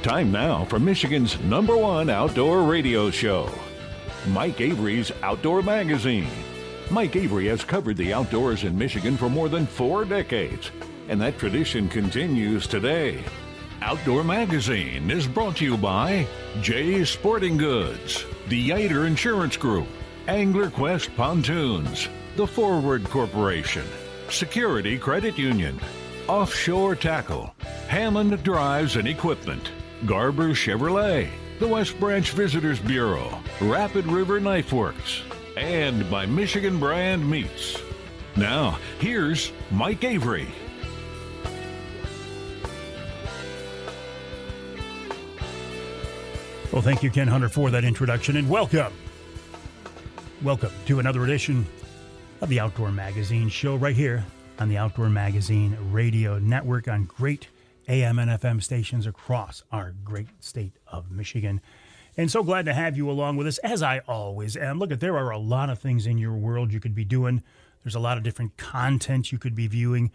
Time now for Michigan's #1 outdoor radio show, Mike Avery's Outdoor Magazine. Mike Avery has covered the outdoors in Michigan for more than 4 decades, and that tradition continues today. Outdoor Magazine is brought to you by Jay's Sporting Goods, the Yater Insurance Group, Angler Quest Pontoons, The Forward Corporation, Security Credit Union, Offshore Tackle, Hammond Drives and Equipment, Garber Chevrolet, the West Branch Visitors Bureau, Rapid River Knife Works, and by Michigan Brand Meats. Now, here's Mike Avery. Well, thank you, Ken Hunter, for that introduction, and welcome. Welcome to another edition of the Outdoor Magazine show right here on the Outdoor Magazine Radio Network on great AM and FM stations across our great state of Michigan. And so glad to have you along with us, as I always am. Look, there are a lot of things in your world you could be doing. There's a lot of different content you could be viewing,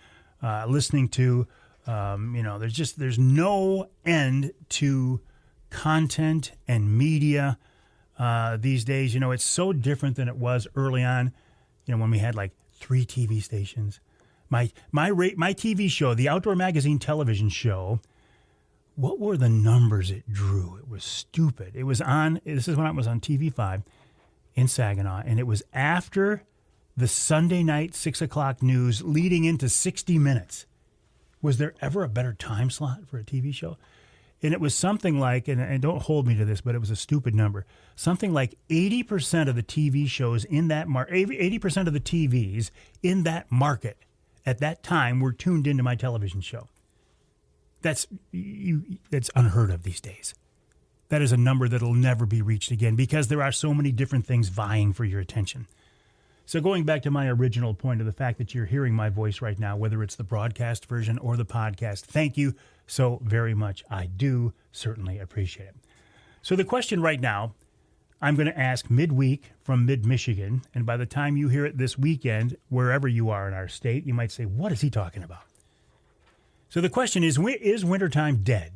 listening to. There's no end to content and media these days. You know, it's so different than it was early on, when we had like 3 TV stations. My TV show, the Outdoor Magazine television show, what were the numbers it drew? It was stupid. This is when I was on TV5 in Saginaw, and it was after the Sunday night 6 o'clock news leading into 60 Minutes. Was there ever a better time slot for a TV show? And it was something like, and don't hold me to this, but it was a stupid number, something like 80% of the TV shows in that 80% of the TVs in that market at that time were tuned into my television show. That's unheard of these days. That is a number that'll never be reached again because there are so many different things vying for your attention. So going back to my original point of the fact that you're hearing my voice right now, whether it's the broadcast version or the podcast, thank you so very much. I do certainly appreciate it. So the question right now, I'm going to ask midweek from mid-Michigan, and by the time you hear it this weekend, wherever you are in our state, you might say, what is he talking about? So the question is wintertime dead?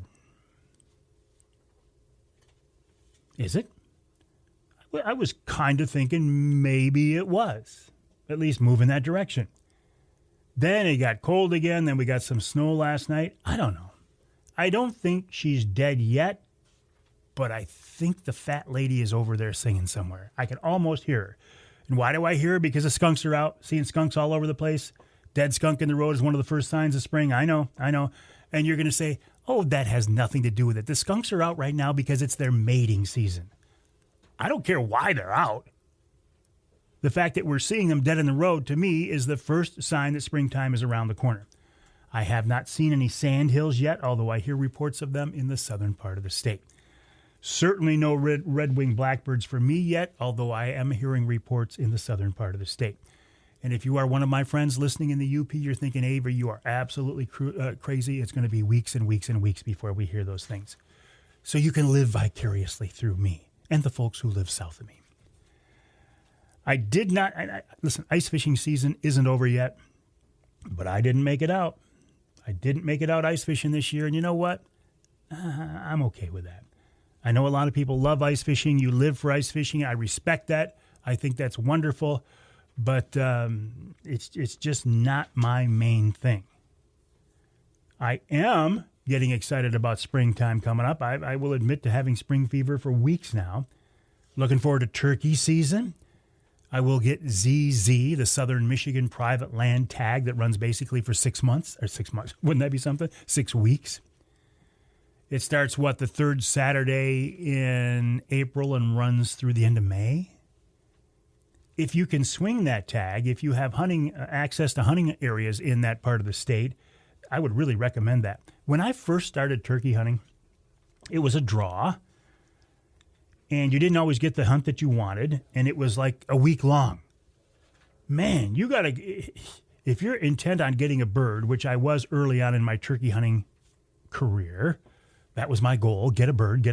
Is it? Well, I was kind of thinking maybe it was, at least move in that direction. Then it got cold again, then we got some snow last night. I don't know. I don't think she's dead yet, but I think the fat lady is over there singing somewhere. I can almost hear her. And why do I hear her? Because the skunks are out. Seeing skunks all over the place. Dead skunk in the road is one of the first signs of spring. I know. And you're going to say, oh, that has nothing to do with it. The skunks are out right now because it's their mating season. I don't care why they're out. The fact that we're seeing them dead in the road, to me, is the first sign that springtime is around the corner. I have not seen any sandhills yet, although I hear reports of them in the southern part of the state. Certainly no red-winged blackbirds for me yet, although I am hearing reports in the southern part of the state. And if you are one of my friends listening in the UP, you're thinking, Avery, you are absolutely crazy. It's going to be weeks and weeks and weeks before we hear those things. So you can live vicariously through me and the folks who live south of me. Listen, ice fishing season isn't over yet, but I didn't make it out. I didn't make it out ice fishing this year, and you know what? I'm okay with that. I know a lot of people love ice fishing. You live for ice fishing. I respect that. I think that's wonderful, but it's just not my main thing. I am getting excited about springtime coming up. I will admit to having spring fever for weeks now. Looking forward to turkey season. I will get ZZ, the Southern Michigan private land tag that runs basically for 6 months. Wouldn't that be something? 6 weeks. It starts, the third Saturday in April and runs through the end of May? If you can swing that tag, if you have hunting access to hunting areas in that part of the state, I would really recommend that. When I first started turkey hunting, it was a draw, and you didn't always get the hunt that you wanted, and it was like a week long. Man, you got to, if you're intent on getting a bird, which I was early on in my turkey hunting career, that was my goal, get a bird.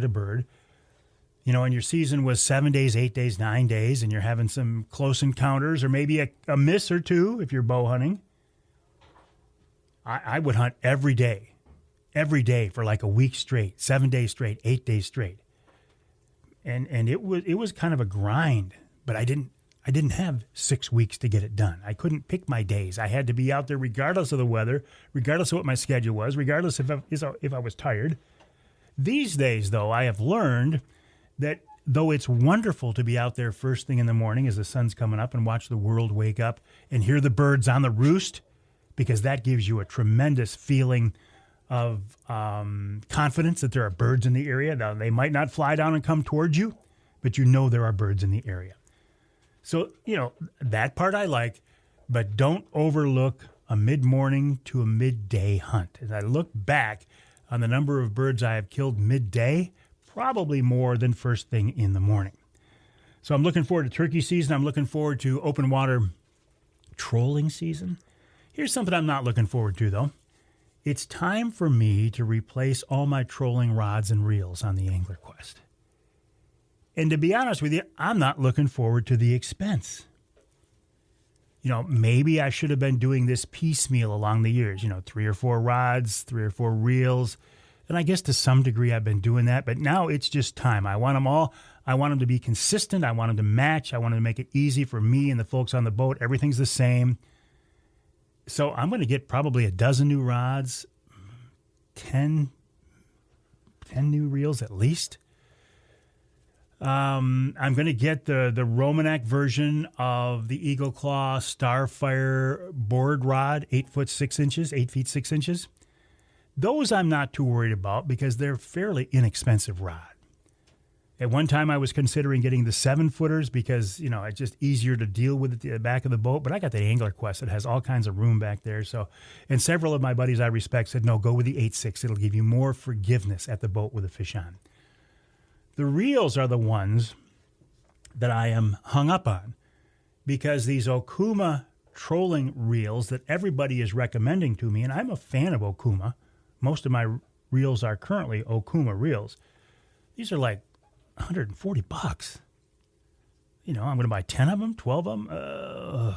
And your season was 7 days, 8 days, 9 days, and you're having some close encounters or maybe a miss or two if you're bow hunting. I would hunt every day every day for like a week straight, 7 days straight, 8 days straight. And it was kind of a grind, but I didn't have 6 weeks to get it done. I couldn't pick my days. I had to be out there regardless of the weather, regardless of what my schedule was, regardless if I was tired. These days, though, I have learned that though it's wonderful to be out there first thing in the morning as the sun's coming up and watch the world wake up and hear the birds on the roost, because that gives you a tremendous feeling of confidence that there are birds in the area. Now, they might not fly down and come towards you, but you know there are birds in the area. So, that part I like, but don't overlook a mid-morning to a midday hunt. As I look back on the number of birds I have killed midday, probably more than first thing in the morning. So I'm looking forward to turkey season. I'm looking forward to open water trolling season. Here's something I'm not looking forward to, though. It's time for me to replace all my trolling rods and reels on the Angler Quest. And to be honest with you, I'm not looking forward to the expense. Maybe I should have been doing this piecemeal along the years, 3 or 4 rods, 3 or 4 reels. And I guess to some degree I've been doing that, but now it's just time. I want them all. I want them to be consistent. I want them to match. I want them to make it easy for me and the folks on the boat. Everything's the same. So I'm going to get probably a dozen new rods, 10 new reels at least. I'm going to get the Romanek version of the Eagle Claw Starfire board rod, 8 feet 6 inches. Those I'm not too worried about because they're fairly inexpensive rod. At one time, I was considering getting the 7-footers because, it's just easier to deal with at the back of the boat. But I got the Angler Quest that has all kinds of room back there. And several of my buddies I respect said, no, go with the 8.6. It'll give you more forgiveness at the boat with the fish on. The reels are the ones that I am hung up on because these Okuma trolling reels that everybody is recommending to me, and I'm a fan of Okuma. Most of my reels are currently Okuma reels. These are like $140. I'm going to buy 10 of them, 12 of them.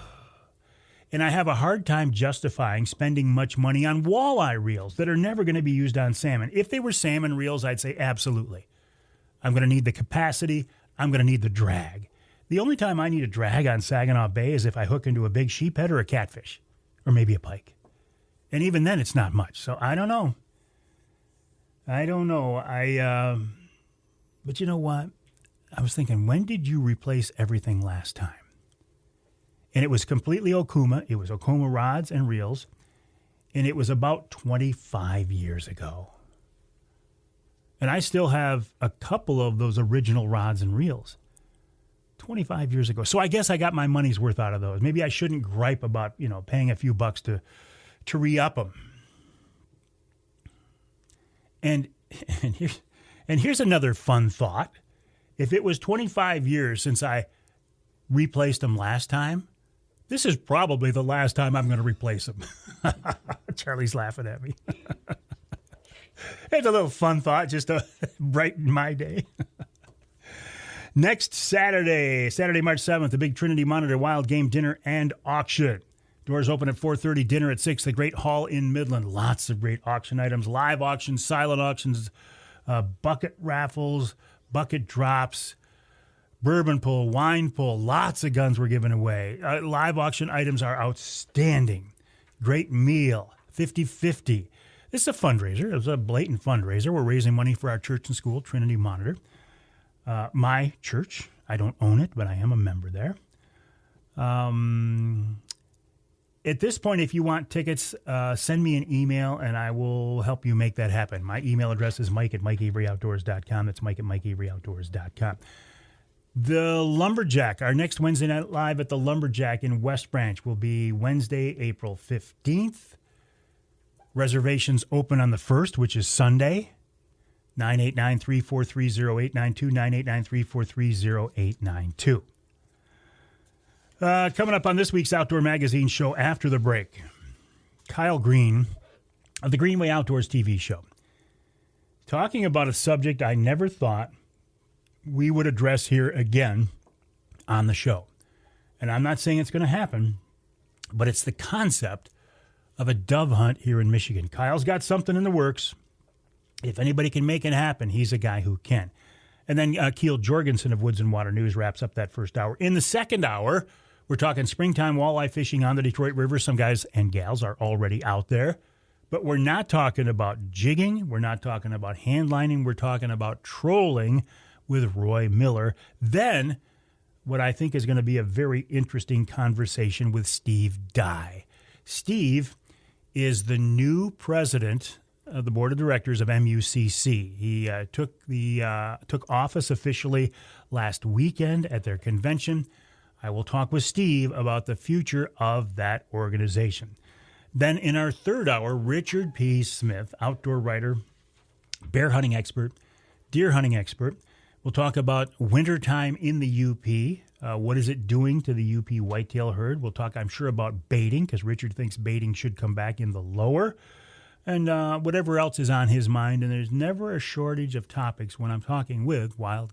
And I have a hard time justifying spending much money on walleye reels that are never going to be used on salmon. If they were salmon reels, I'd say absolutely. I'm going to need the capacity. I'm going to need the drag. The only time I need a drag on Saginaw Bay is if I hook into a big sheephead or a catfish, or maybe a pike. And even then, it's not much. So I don't know. But you know what? I was thinking, when did you replace everything last time? And it was completely Okuma. It was Okuma rods and reels. And it was about 25 years ago. And I still have a couple of those original rods and reels. 25 years ago. So I guess I got my money's worth out of those. Maybe I shouldn't gripe about, paying a few bucks to re-up them. And here's another fun thought. If it was 25 years since I replaced them last time, this is probably the last time I'm going to replace them. Charlie's laughing at me. It's a little fun thought just to brighten my day. Next Saturday, March 7th, the Big Trinity Monitor Wild Game Dinner and Auction. Doors open at 4:30, dinner at 6. The Great Hall in Midland. Lots of great auction items, live auctions, silent auctions, bucket raffles, bucket drops, bourbon pull, wine pull. Lots of guns were given away. Live auction items are outstanding. Great meal, 50-50. This is a fundraiser. It's a blatant fundraiser. We're raising money for our church and school, Trinity Monitor. My church. I don't own it, but I am a member there. At this point, if you want tickets, send me an email, and I will help you make that happen. My email address is mike@mikeaveryoutdoors.com. That's mike@mikeaveryoutdoors.com. The Lumberjack, our next Wednesday night live at the Lumberjack in West Branch will be Wednesday, April 15th. Reservations open on the 1st, which is Sunday. 989-343-0892, 989-343-0892. Coming up on this week's Outdoor Magazine show after the break, Keil Green of the Greenway Outdoors TV show, talking about a subject I never thought we would address here again on the show. And I'm not saying it's going to happen, but it's the concept of a dove hunt here in Michigan. Keil's got something in the works. If anybody can make it happen, he's a guy who can. And then Keil Jorgenson of Woods-n-Waternews wraps up that first hour. In the second hour, we're talking springtime walleye fishing on the Detroit River. Some guys and gals are already out there. But we're not talking about jigging. We're not talking about hand lining. We're talking about trolling with Roy Miller. Then what I think is going to be a very interesting conversation with Steve Dye. Steve is the new president of the board of directors of MUCC. He took office officially last weekend at their convention. I will talk with Steve about the future of that organization. Then in our third hour, Richard P. Smith, outdoor writer, bear hunting expert, deer hunting expert. We'll talk about wintertime in the UP. What is it doing to the UP whitetail herd? We'll talk, I'm sure, about baiting, because Richard thinks baiting should come back in the lower. And whatever else is on his mind. And there's never a shortage of topics when I'm talking with when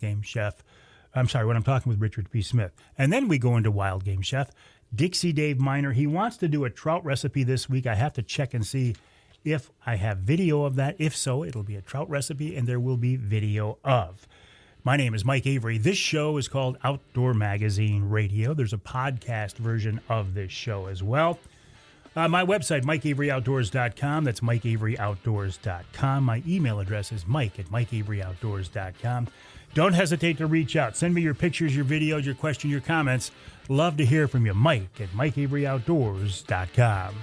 I'm talking with Richard P. Smith. And then we go into wild game chef Dixie Dave Minar. He wants to do a trout recipe this week. I have to check and see if I have video of that. If so, it'll be a trout recipe, and there will be video of. My name is Mike Avery. This show is called Outdoor Magazine Radio. There's a podcast version of this show as well. My website, MikeAveryOutdoors.com. That's MikeAveryOutdoors.com. My email address is Mike@MikeAveryOutdoors.com. Don't hesitate to reach out. Send me your pictures, your videos, your questions, your comments. Love to hear from you. Mike@MikeAveryOutdoors.com.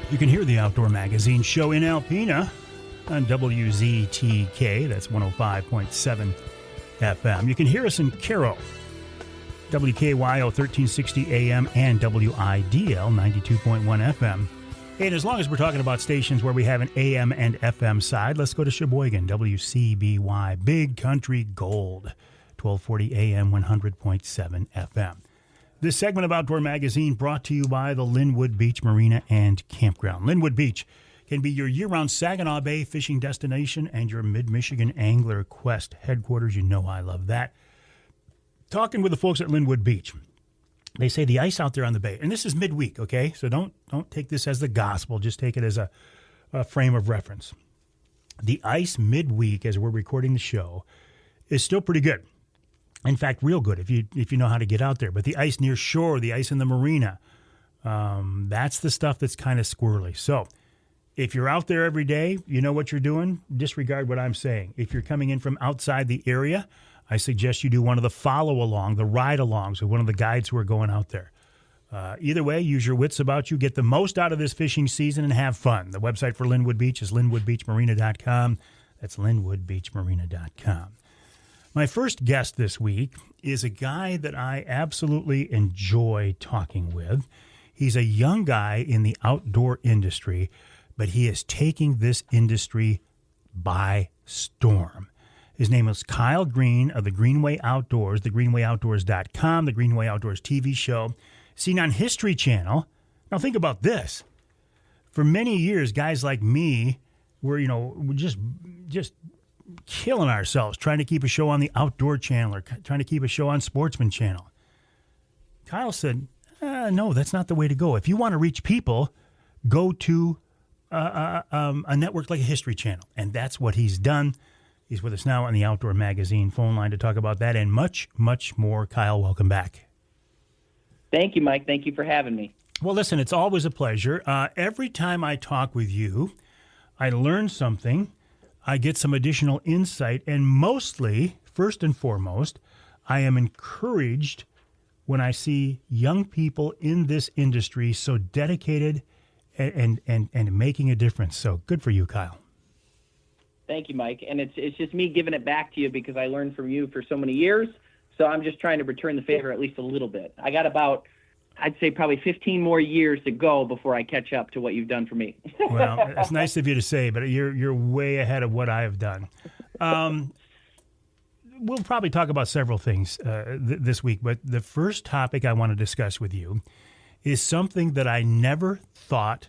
You can hear the Outdoor Magazine show in Alpena on WZTK, that's 105.7 FM. You can hear us in Carroll, WKYO 1360 AM and WIDL 92.1 FM. And as long as we're talking about stations where we have an AM and FM side, let's go to Sheboygan, WCBY, Big Country Gold, 1240 AM, 100.7 FM. This segment of Outdoor Magazine brought to you by the Linwood Beach Marina and Campground. Linwood Beach can be your year-round Saginaw Bay fishing destination and your Mid-Michigan Angler Quest headquarters. You know I love that. Talking with the folks at Linwood Beach, they say the ice out there on the bay, and this is midweek, okay? So don't take this as the gospel. Just take it as a frame of reference. The ice midweek, as we're recording the show, is still pretty good. In fact, real good if you know how to get out there. But the ice near shore, the ice in the marina, that's the stuff that's kind of squirrely. So if you're out there every day, you know what you're doing, disregard what I'm saying. If you're coming in from outside the area, I suggest you do one of the follow-along, the ride-alongs with one of the guides who are going out there. Either way, use your wits about you. Get the most out of this fishing season and have fun. The website for Linwood Beach is linwoodbeachmarina.com. That's linwoodbeachmarina.com. My first guest this week is a guy that I absolutely enjoy talking with. He's a young guy in the outdoor industry, but he is taking this industry by storm. His name is Keil Green of the Greenway Outdoors, thegreenwayoutdoors.com, the Greenway Outdoors TV show, seen on History Channel. Now think about this. For many years, guys like me were, just killing ourselves trying to keep a show on the Outdoor Channel or trying to keep a show on Sportsman Channel. Keil said, no, that's not the way to go. If you want to reach people, go to a network like a History Channel. And that's what he's done. He's with us now on the Outdoor Magazine phone line to talk about that and much, much more. Keil, welcome back. Thank you, Mike. Thank you for having me. Well, listen, it's always a pleasure. Every time I talk with you, I learn something. I get some additional insight, and mostly, first and foremost, I am encouraged when I see young people in this industry so dedicated and making a difference. So good for you, Keil. Thank you, Mike. And it's just me giving it back to you because I learned from you for so many years. So I'm just trying to return the favor at least a little bit. I got about, I'd say probably 15 more years to go before I catch up to what you've done for me. Well, it's nice of you to say, but you're way ahead of what I have done. We'll probably talk about several things this week, but the first topic I want to discuss with you is something that I never thought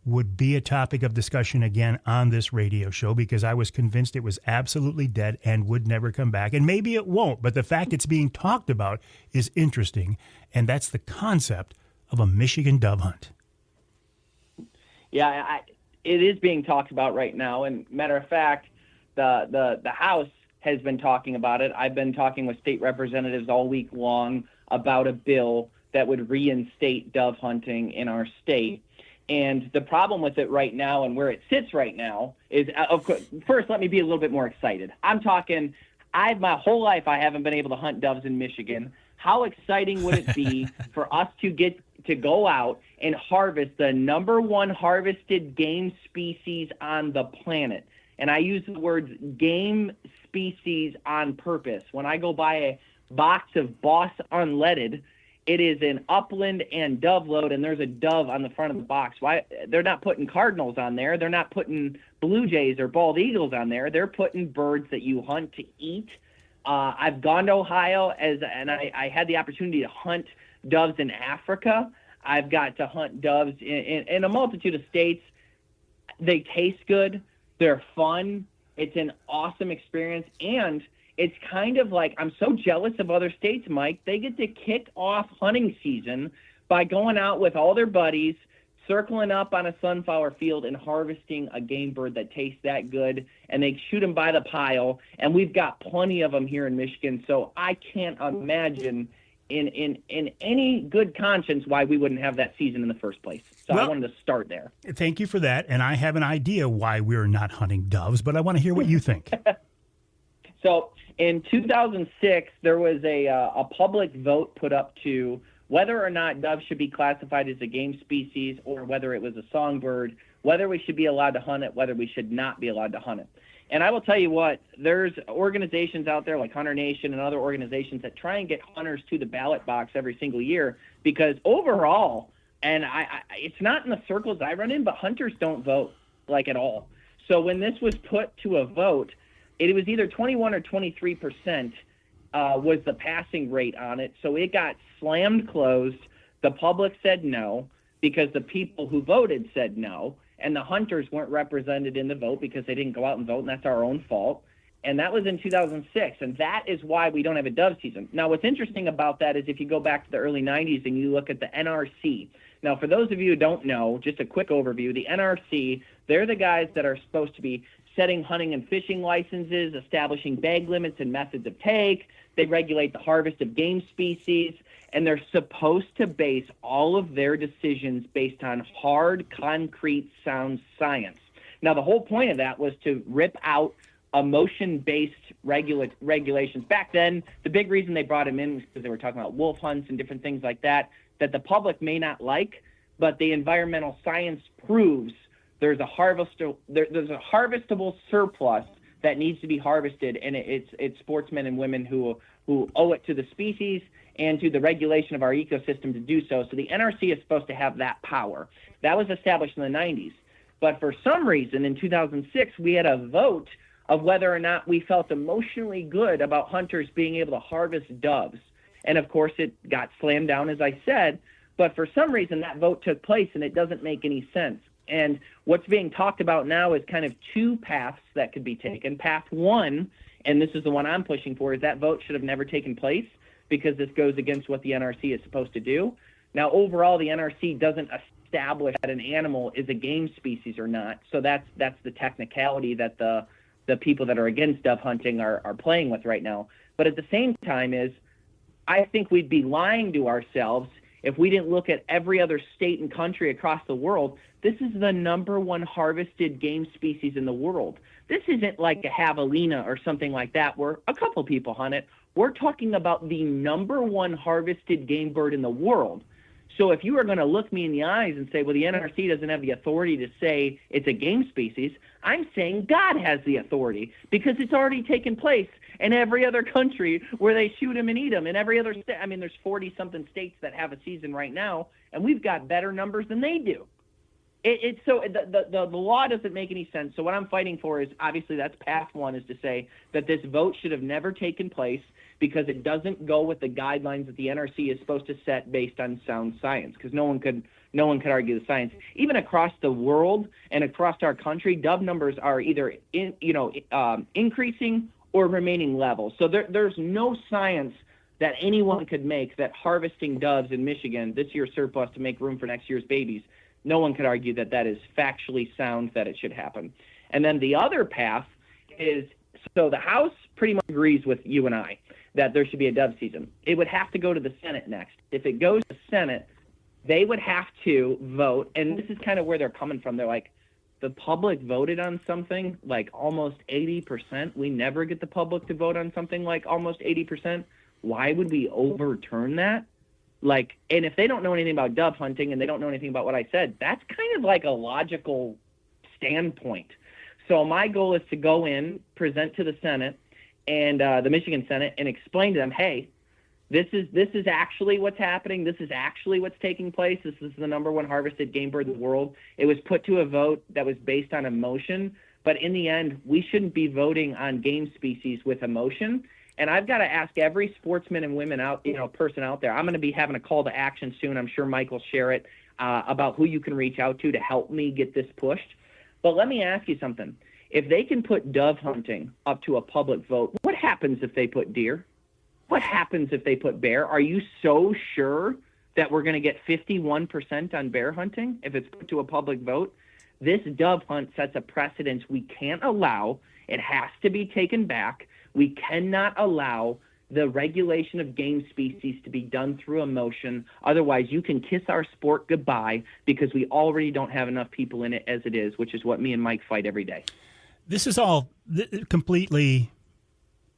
would be a topic of discussion again on this radio show, because I was convinced it was absolutely dead and would never come back. And maybe it won't, but the fact it's being talked about is interesting, and that's the concept of a Michigan dove hunt. Yeah, it is being talked about right now. And matter of fact, the House has been talking about it. I've been talking with state representatives all week long about a bill that would reinstate dove hunting in our state. And the problem with it right now and where it sits right now is, of course, first, let me be a little bit more excited. I'm talking, my whole life I haven't been able to hunt doves in Michigan. How exciting would it be for us to get to go out and harvest the number one harvested game species on the planet? And I use the words game species on purpose. When I go buy a box of Boss Unleaded, it is an upland and dove load, and there's a dove on the front of the box. Why? They're not putting cardinals on there. They're not putting blue jays or bald eagles on there. They're putting birds that you hunt to eat. I've gone to Ohio, and I had the opportunity to hunt doves in Africa. I've got to hunt doves in a multitude of states. They taste good. They're fun. It's an awesome experience, and it's kind of like, I'm so jealous of other states, Mike. They get to kick off hunting season by going out with all their buddies, circling up on a sunflower field and harvesting a game bird that tastes that good, and they shoot them by the pile. And we've got plenty of them here in Michigan, so I can't imagine in any good conscience why we wouldn't have that season in the first place. So I wanted to start there. Thank you for that, and I have an idea why we're not hunting doves, but I want to hear what you think. So in 2006, there was a public vote put up to whether or not doves should be classified as a game species, or whether it was a songbird, whether we should be allowed to hunt it, whether we should not be allowed to hunt it. And I will tell you what, there's organizations out there like Hunter Nation and other organizations that try and get hunters to the ballot box every single year, because overall, and it's not in the circles I run in, but hunters don't vote like at all. So when this was put to a vote, it was either 21 or 23% was the passing rate on it. So it got slammed closed. The public said no because the people who voted said no, and the hunters weren't represented in the vote because they didn't go out and vote, and that's our own fault. And that was in 2006, and that is why we don't have a dove season. Now, what's interesting about that is if you go back to the early 90s and you look at the NRC. Now, for those of you who don't know, just a quick overview, the NRC, they're the guys that are supposed to be setting hunting and fishing licenses, establishing bag limits and methods of take. They regulate the harvest of game species, and they're supposed to base all of their decisions based on hard, concrete, sound science. Now, the whole point of that was to rip out emotion-based regulations. Back then, the big reason they brought them in was because they were talking about wolf hunts and different things like that the public may not like, but the environmental science proves there's a harvestable surplus that needs to be harvested, and it's sportsmen and women who owe it to the species and to the regulation of our ecosystem to do so. So the NRC is supposed to have that power. That was established in the 90s. But for some reason, in 2006, we had a vote of whether or not we felt emotionally good about hunters being able to harvest doves. And, of course, it got slammed down, as I said. But for some reason, that vote took place, and it doesn't make any sense. And what's being talked about now is kind of two paths that could be taken. Path one, and this is the one I'm pushing for, is that vote should have never taken place because this goes against what the NRC is supposed to do. Now, overall, the NRC doesn't establish that an animal is a game species or not. So that's the technicality that the people that are against dove hunting are playing with right now. But at the same time I think we'd be lying to ourselves if we didn't look at every other state and country across the world. This is the number one harvested game species in the world. This isn't like a javelina or something like that where a couple people hunt it. We're talking about the number one harvested game bird in the world. So if you are going to look me in the eyes and say, well, the NRC doesn't have the authority to say it's a game species, I'm saying God has the authority because it's already taken place in every other country where they shoot them and eat them. In every other state, I mean, there's 40-something states that have a season right now, and we've got better numbers than they do. It's so the law doesn't make any sense. So what I'm fighting for is, obviously that's path one, is to say that this vote should have never taken place because it doesn't go with the guidelines that the NRC is supposed to set based on sound science. Because no one could argue the science. Even across the world and across our country, dove numbers are either increasing or remaining level. So there's no science that anyone could make that harvesting doves in Michigan, this year's surplus to make room for next year's babies, no one could argue that that is factually sound, that it should happen. And then the other path is, so the House pretty much agrees with you and I that there should be a dove season. It would have to go to the Senate next. If it goes to the Senate, they would have to vote, and this is kind of where they're coming from. They're like, the public voted on something like almost 80%. We never get the public to vote on something like almost 80%. Why would we overturn that? Like, and if they don't know anything about dove hunting and they don't know anything about what I said, that's kind of like a logical standpoint. So my goal is to go in, present to the Senate and the Michigan Senate, and explain to them, hey, this is actually what's happening. This is actually what's taking place. This is the number one harvested game bird in the world. It was put to a vote that was based on emotion, but in the end, we shouldn't be voting on game species with emotion. And I've got to ask every sportsman and women person out there. I'm going to be having a call to action soon. I'm sure Mike will share it about who you can reach out to help me get this pushed. But let me ask you something. If they can put dove hunting up to a public vote, what happens if they put deer? What happens if they put bear? Are you so sure that we're going to get 51% on bear hunting if it's put to a public vote? This dove hunt sets a precedence we can't allow. It has to be taken back. We cannot allow the regulation of game species to be done through emotion. Otherwise, you can kiss our sport goodbye because we already don't have enough people in it as it is, which is what me and Mike fight every day. This is all completely,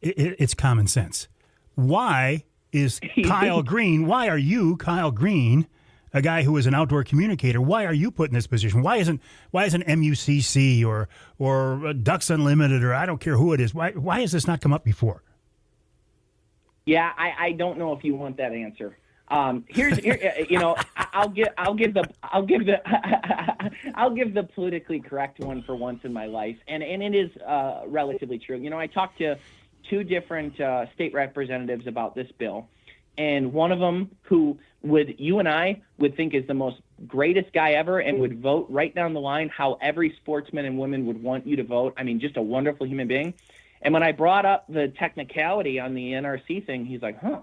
it's common sense. Why is Keil Green, why are you, Keil Green, a guy who is an outdoor communicator, why are you put in this position? Why isn't MUCC or Ducks Unlimited, or I don't care who it is? Why has this not come up before? Yeah, I don't know if you want that answer. I'll give the politically correct one for once in my life, and it is relatively true. I talked to two different state representatives about this bill, and one of them who you and I would think is the most greatest guy ever and would vote right down the line how every sportsman and woman would want you to vote. I mean, just a wonderful human being. And when I brought up the technicality on the NRC thing, he's like, huh.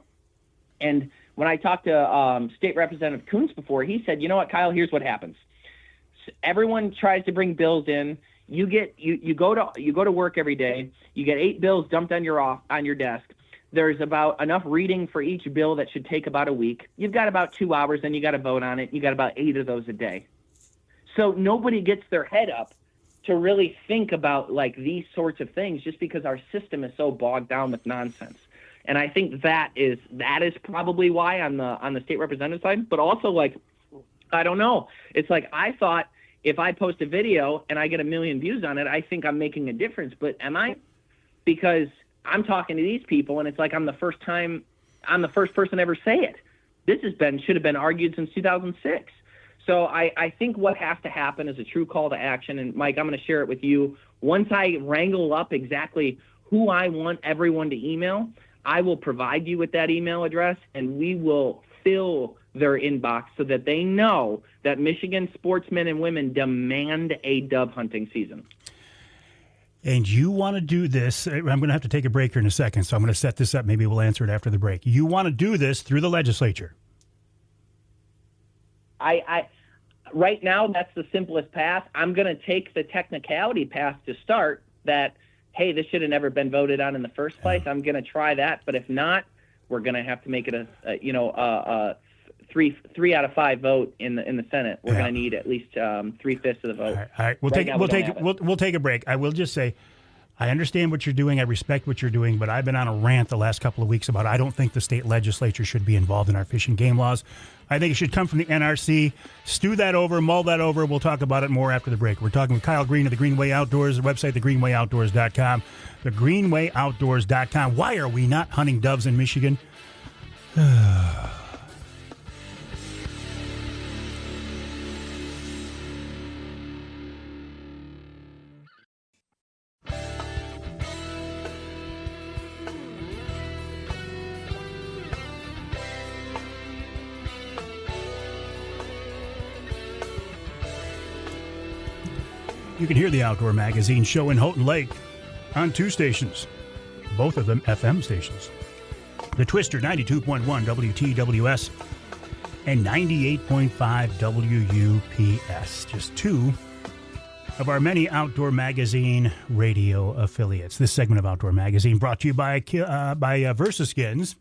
And when I talked to State Representative Coons before, he said, you know what, Keil, here's what happens. Everyone tries to bring bills in. You go to work every day. You get 8 bills dumped on your desk. There's about enough reading for each bill that should take about a week. You've got about 2 hours, and you got to vote on it. You got about 8 of those a day. So nobody gets their head up to really think about like these sorts of things, just because our system is so bogged down with nonsense. And I think that is probably why on the state representative side, but also like, I don't know. It's like, I thought if I post a video and I get 1 million views on it, I think I'm making a difference. But am I? Because I'm talking to these people and it's like I'm the first person to ever say it. This should have been argued since 2006. So I think what has to happen is a true call to action. And Mike, I'm going to share it with you. Once I wrangle up exactly who I want everyone to email, I will provide you with that email address, and we will fill their inbox so that they know that Michigan sportsmen and women demand a dove hunting season. And you want to do this, I'm going to have to take a break here in a second, so I'm going to set this up. Maybe we'll answer it after the break. You want to do this through the legislature? Right now, that's the simplest path. I'm going to take the technicality path to start that, hey, this should have never been voted on in the first place. I'm going to try that. But if not, we're going to have to make it a 3 out of 5 vote in the Senate. We're going to need at least 3/5 of the vote. All right. We'll take a break. I will just say, I understand what you're doing. I respect what you're doing, but I've been on a rant the last couple of weeks about I don't think the state legislature should be involved in our fish and game laws. I think it should come from the NRC. Stew that over, mull that over. We'll talk about it more after the break. We're talking with Keil Green of the Greenway Outdoors, the website, thegreenwayoutdoors.com, thegreenwayoutdoors.com. Why are we not hunting doves in Michigan? You can hear the Outdoor Magazine show in Houghton Lake on 2 stations, both of them FM stations. The Twister 92.1 WTWS and 98.5 WUPS. Just 2 of our many Outdoor Magazine radio affiliates. This segment of Outdoor Magazine brought to you by VersaSkins.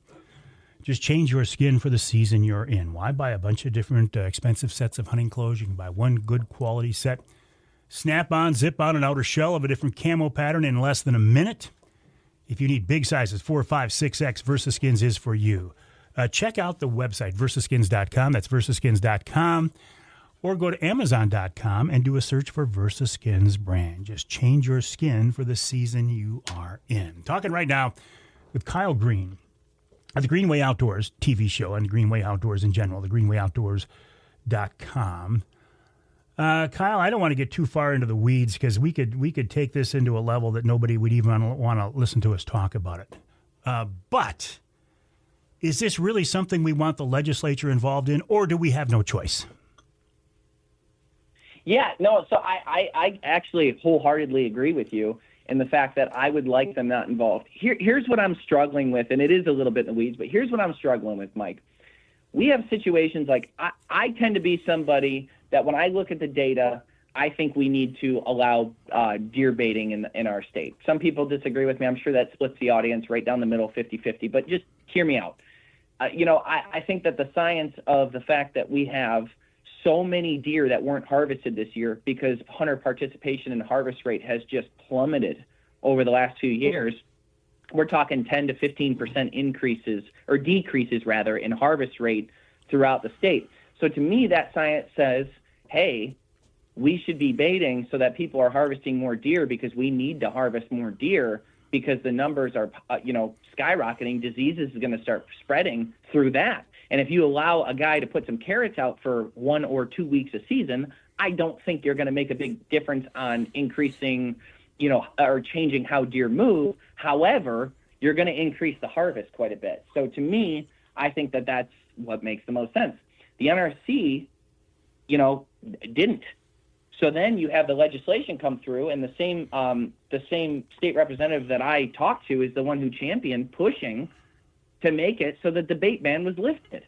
Just change your skin for the season you're in. Why buy a bunch of different expensive sets of hunting clothes? You can buy one good quality set. Snap on, zip on an outer shell of a different camo pattern in less than a minute. If you need big sizes, 4, 5, 6X, VersaSkins is for you. Check out the website, versaskins.com. That's versaskins.com. Or go to amazon.com and do a search for VersaSkins brand. Just change your skin for the season you are in. Talking right now with Keil Green of the Greenway Outdoors TV show and Greenway Outdoors in general, the greenwayoutdoors.com. Keil, I don't want to get too far into the weeds because we could take this into a level that nobody would even want to listen to us talk about it. But is this really something we want the legislature involved in, or do we have no choice? Yeah, no, so I actually wholeheartedly agree with you in the fact that I would like them not involved. Here's what I'm struggling with, and it is a little bit in the weeds, but here's what I'm struggling with, Mike. We have situations like I tend to be somebody that when I look at the data, I think we need to allow deer baiting in our state. Some people disagree with me. I'm sure that splits the audience right down the middle, 50-50, but just hear me out. I think that the science of the fact that we have so many deer that weren't harvested this year because hunter participation and harvest rate has just plummeted over the last few years. We're talking 10 to 15% increases or decreases rather in harvest rate throughout the state. So to me, that science says, hey, we should be baiting so that people are harvesting more deer because we need to harvest more deer because the numbers are, skyrocketing. Diseases is going to start spreading through that. And if you allow a guy to put some carrots out for 1 or 2 weeks a season, I don't think you're going to make a big difference on increasing, or changing how deer move. However, you're going to increase the harvest quite a bit. So to me, I think that that's what makes the most sense. The NRC, didn't. So then you have the legislation come through, and the same state representative that I talked to is the one who championed pushing to make it so that the bait ban was lifted.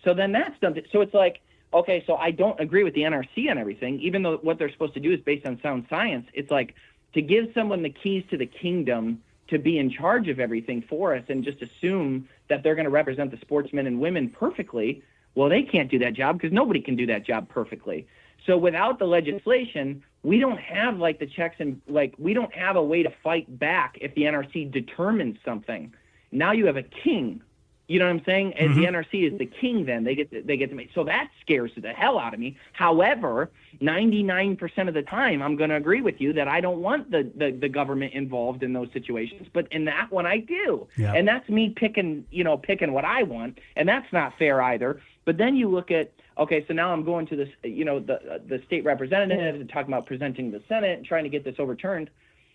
So then that's done. So it's like, okay, so I don't agree with the NRC and everything, even though what they're supposed to do is based on sound science. It's like to give someone the keys to the kingdom to be in charge of everything for us and just assume that they're going to represent the sportsmen and women perfectly. Well, they can't do that job because nobody can do that job perfectly. So without the legislation, we don't have the checks and we don't have a way to fight back if the NRC determines something. Now you have a king, you know what I'm saying? And the NRC is the king then. They get to make. So that scares the hell out of me. However, 99% of the time, I'm going to agree with you that I don't want the government involved in those situations. But in that one, I do. Yeah. And that's me picking what I want. And that's not fair either. But then you look at, okay, so now I'm going to this, the state representative and talking about presenting to the Senate and trying to get this overturned.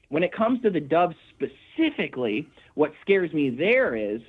When it comes to the doves specifically, what scares me there is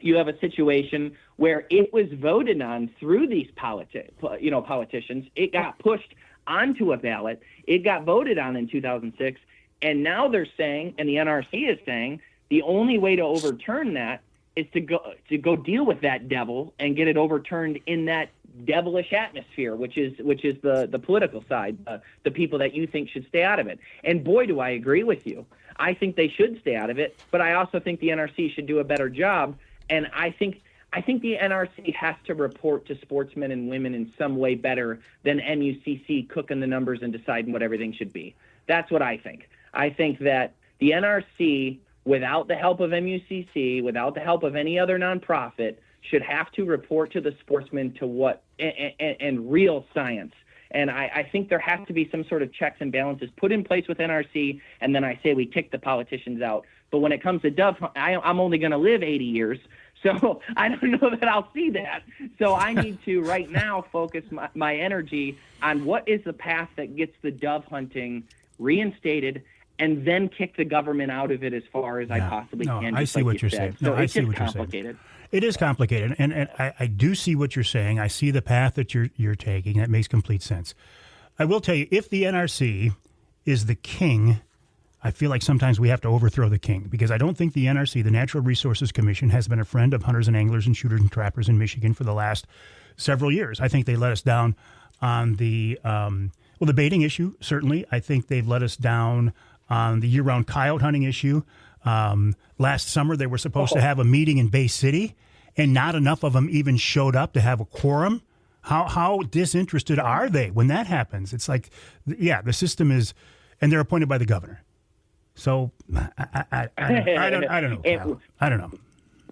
you have a situation where it was voted on through these politicians. It got pushed onto a ballot. It got voted on in 2006. And now they're saying, and the NRC is saying, the only way to overturn that is to go deal with that devil and get it overturned in that devilish atmosphere, which is the political side, the people that you think should stay out of it. And boy, do I agree with you. I think they should stay out of it, but I also think the NRC should do a better job. And I think the NRC has to report to sportsmen and women in some way better than MUCC cooking the numbers and deciding what everything should be. That's what I think. I think that the NRC, without the help of MUCC, without the help of any other nonprofit, should have to report to the sportsmen to what and real science. And I think there has to be some sort of checks and balances put in place with NRC, and then I say we kick the politicians out. But when it comes to dove, I'm only going to live 80 years, so I don't know that I'll see that. So I need to right now focus my energy on what is the path that gets the dove hunting reinstated and then kick the government out of it as far as I possibly can. I see what you're saying. So I see what you're saying. It is complicated, and I do see what you're saying. I see the path that you're taking. That makes complete sense. I will tell you, if the NRC is the king, I feel like sometimes we have to overthrow the king, because I don't think the NRC, the Natural Resources Commission, has been a friend of hunters and anglers and shooters and trappers in Michigan for the last several years. I think they let us down on the the baiting issue, certainly. I think they've let us down on the year-round coyote hunting issue. Last summer, they were supposed to have a meeting in Bay City, and not enough of them even showed up to have a quorum. How disinterested are they when that happens? It's like, yeah, the system is, and they're appointed by the governor. So I don't know. Kyle. I don't know.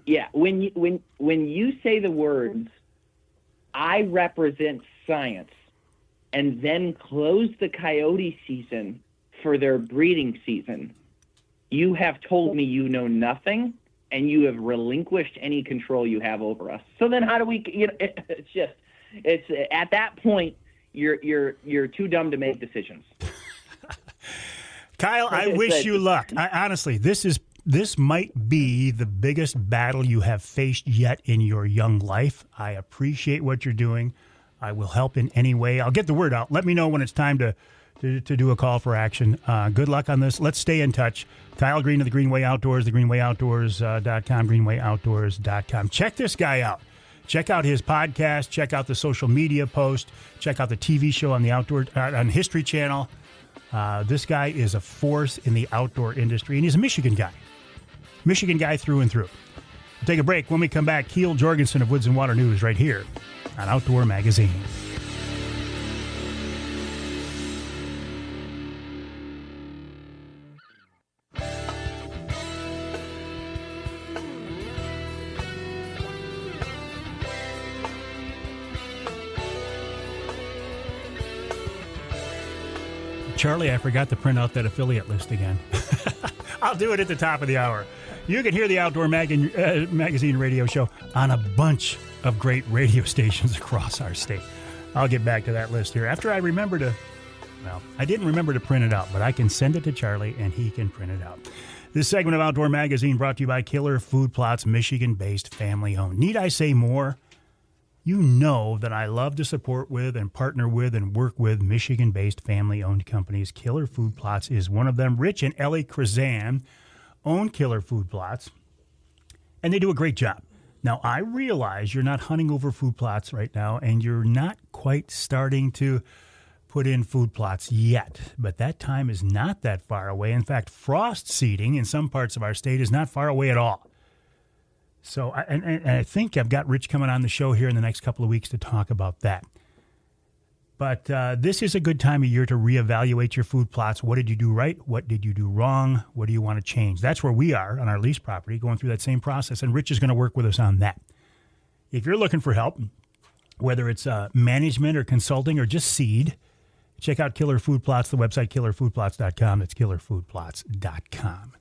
Yeah, when you say the words, I represent science, and then close the coyote season for their breeding season, you have told me you know nothing, and you have relinquished any control you have over us. So then how do we, it's at that point, you're too dumb to make decisions. Kyle, I wish you luck. Honestly, this might be the biggest battle you have faced yet in your young life. I appreciate what you're doing. I will help in any way. I'll get the word out. Let me know when it's time to do a call for action. Good luck on this. Let's stay in touch. Kyle Green of the Greenway Outdoors, thegreenwayoutdoors.com, greenwayoutdoors.com. Check this guy out. Check out his podcast. Check out the social media post. Check out the TV show on the on History Channel. This guy is a force in the outdoor industry, and he's a Michigan guy. Michigan guy through and through. We'll take a break. When we come back, Keil Jorgenson of Woods-n-Waternews right here on Outdoor Magazine. Charlie, I forgot to print out that affiliate list again. I'll do it at the top of the hour. You can hear the Outdoor Magazine radio show on a bunch of great radio stations across our state. I'll get back to that list here after I remember to, I didn't remember to print it out, but I can send it to Charlie and he can print it out. This segment of Outdoor Magazine brought to you by Killer Food Plots, Michigan-based, family-owned. Need I say more? You know that I love to support with and partner with and work with Michigan-based family-owned companies. Killer Food Plots is one of them. Rich and Ellie Krazan own Killer Food Plots, and they do a great job. Now, I realize you're not hunting over food plots right now, and you're not quite starting to put in food plots yet, but that time is not that far away. In fact, frost seeding in some parts of our state is not far away at all. So, I think I've got Rich coming on the show here in the next couple of weeks to talk about that. But this is a good time of year to reevaluate your food plots. What did you do right? What did you do wrong? What do you want to change? That's where we are on our lease property, going through that same process, and Rich is going to work with us on that. If you're looking for help, whether it's management or consulting or just seed, check out Killer Food Plots, the website killerfoodplots.com. That's killerfoodplots.com.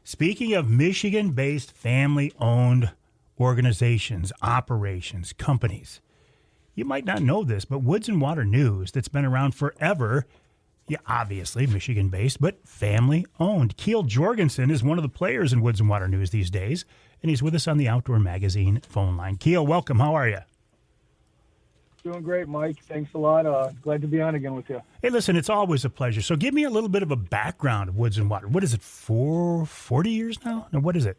Speaking of Michigan-based family-owned organizations, operations, companies, you might not know this, but Woods-n-Waternews, that's been around forever, obviously Michigan-based, but family-owned. Keil Jorgenson is one of the players in Woods-n-Waternews these days, and he's with us on the Outdoor Magazine phone line. Keil, welcome. How are you? Doing great, Mike. Thanks a lot. Glad to be on again with you. Hey, listen, it's always a pleasure. So give me a little bit of a background of Woods-n-Water. What is it, 40 years now? No, what is it?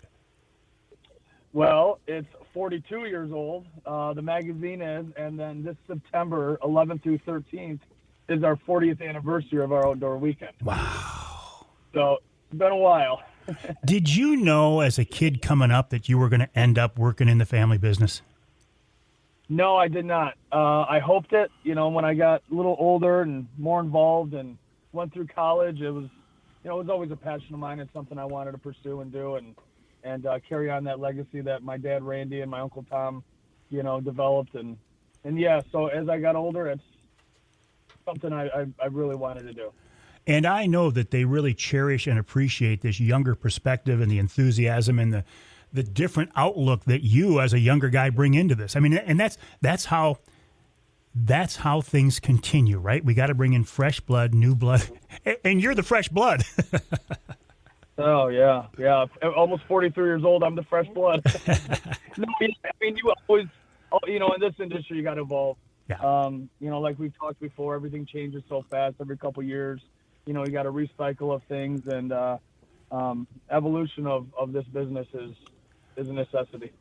Well, it's 42 years old. The magazine is, and then this September 11th through 13th is our 40th anniversary of our outdoor weekend. Wow. So it's been a while. Did you know as a kid coming up that you were going to end up working in the family business? No, I did not. I hoped it, when I got a little older and more involved and went through college. It was always a passion of mine. It's something I wanted to pursue and do and carry on that legacy that my dad, Randy, and my Uncle Tom, developed. And yeah, so as I got older, it's something I really wanted to do. And I know that they really cherish and appreciate this younger perspective and the enthusiasm and the different outlook that you as a younger guy bring into this. I mean, and that's how things continue, right? We got to bring in fresh blood, new blood, and you're the fresh blood. Oh, yeah. Almost 43 years old, I'm the fresh blood. No, I mean, you always, in this industry, you got to evolve. Yeah. Like we've talked before, everything changes so fast every couple of years. you got to recycle of things, and evolution of this business is a necessity.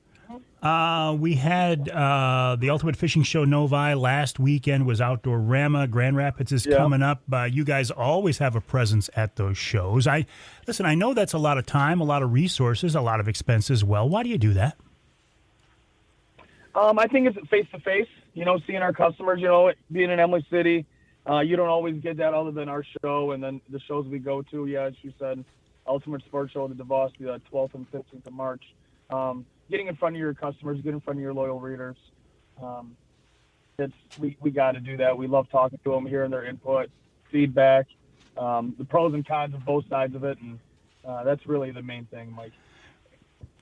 We had the Ultimate Fishing Show Novi last weekend was Outdoorama. Grand Rapids is coming up. You guys always have a presence at those shows. I know that's a lot of time, a lot of resources, a lot of expense as well. Why do you do that? I think it's face-to-face, seeing our customers, being in Emily City. You don't always get that other than our show and then the shows we go to. Yeah, as you said, Ultimate Sports Show, the DeVos, the 12th and 15th of March. Getting in front of your customers, getting in front of your loyal readers. We got to do that. We love talking to them, hearing their input, feedback, the pros and cons of both sides of it, and that's really the main thing, Mike.